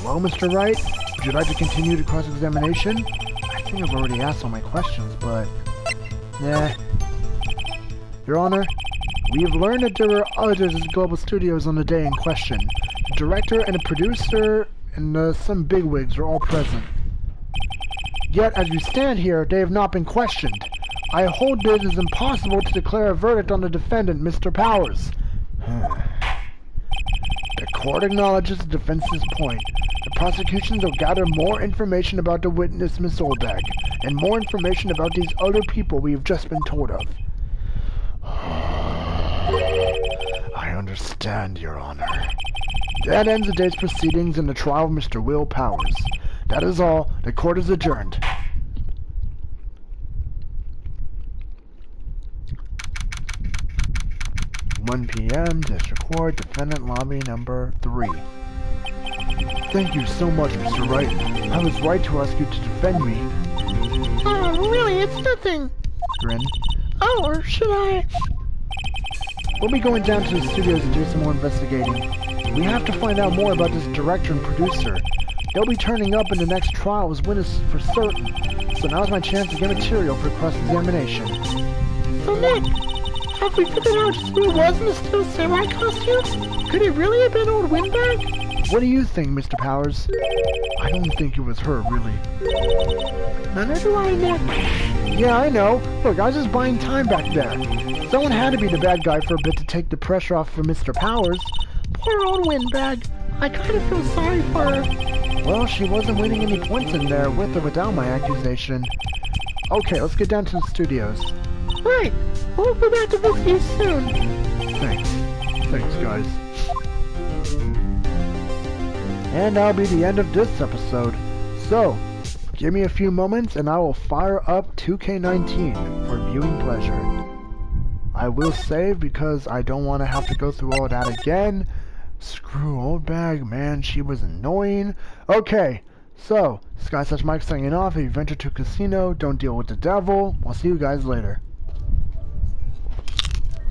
Well, Mr. Wright, would you like to continue the cross-examination? I think I've already asked all my questions, but... Nah. Your Honor, we have learned that there were others at Global Studios on the day in question. The director and the producer and some bigwigs were all present. Yet, as we stand here, they have not been questioned. I hold it is impossible to declare a verdict on the defendant, Mr. Powers. The court acknowledges the defense's point. The prosecution will gather more information about the witness, Miss Oldbag, and more information about these other people we have just been told of. I understand, Your Honor. That ends the day's proceedings in the trial of Mr. Will Powers. That is all. The court is adjourned. (1 p.m. District Court, Defendant Lobby Number 3). Thank you so much, Mr. Wright. I was right to ask you to defend me. Oh, really? It's nothing. Grin. Oh, or should I? We'll be going down to the studios to do some more investigating. We have to find out more about this director and producer. They'll be turning up in the next trial as witnesses for certain. So now's my chance to get material for cross-examination. So Nick, have we figured out just who it was in the Steel Samurai costume? Could it really have been old Windbag? What do you think, Mr. Powers? I don't think it was her, really. Neither do I, Nick. Yeah, I know. Look, I was just buying time back there. Someone had to be the bad guy for a bit to take the pressure off for Mr. Powers. Poor old Windbag. I kind of feel sorry for her. Well, she wasn't winning any points in there, with or without my accusation. Okay, let's get down to the studios. Right. We'll be back to visit you soon. Thanks. Thanks, guys. And that'll be the end of this episode. So, give me a few moments and I will fire up 2K19 for viewing pleasure. I will save because I don't want to have to go through all that again. Screw Oldbag, man, she was annoying. Okay, so, Sky Mike signing off. If you venture to a casino, don't deal with the devil. I'll see you guys later.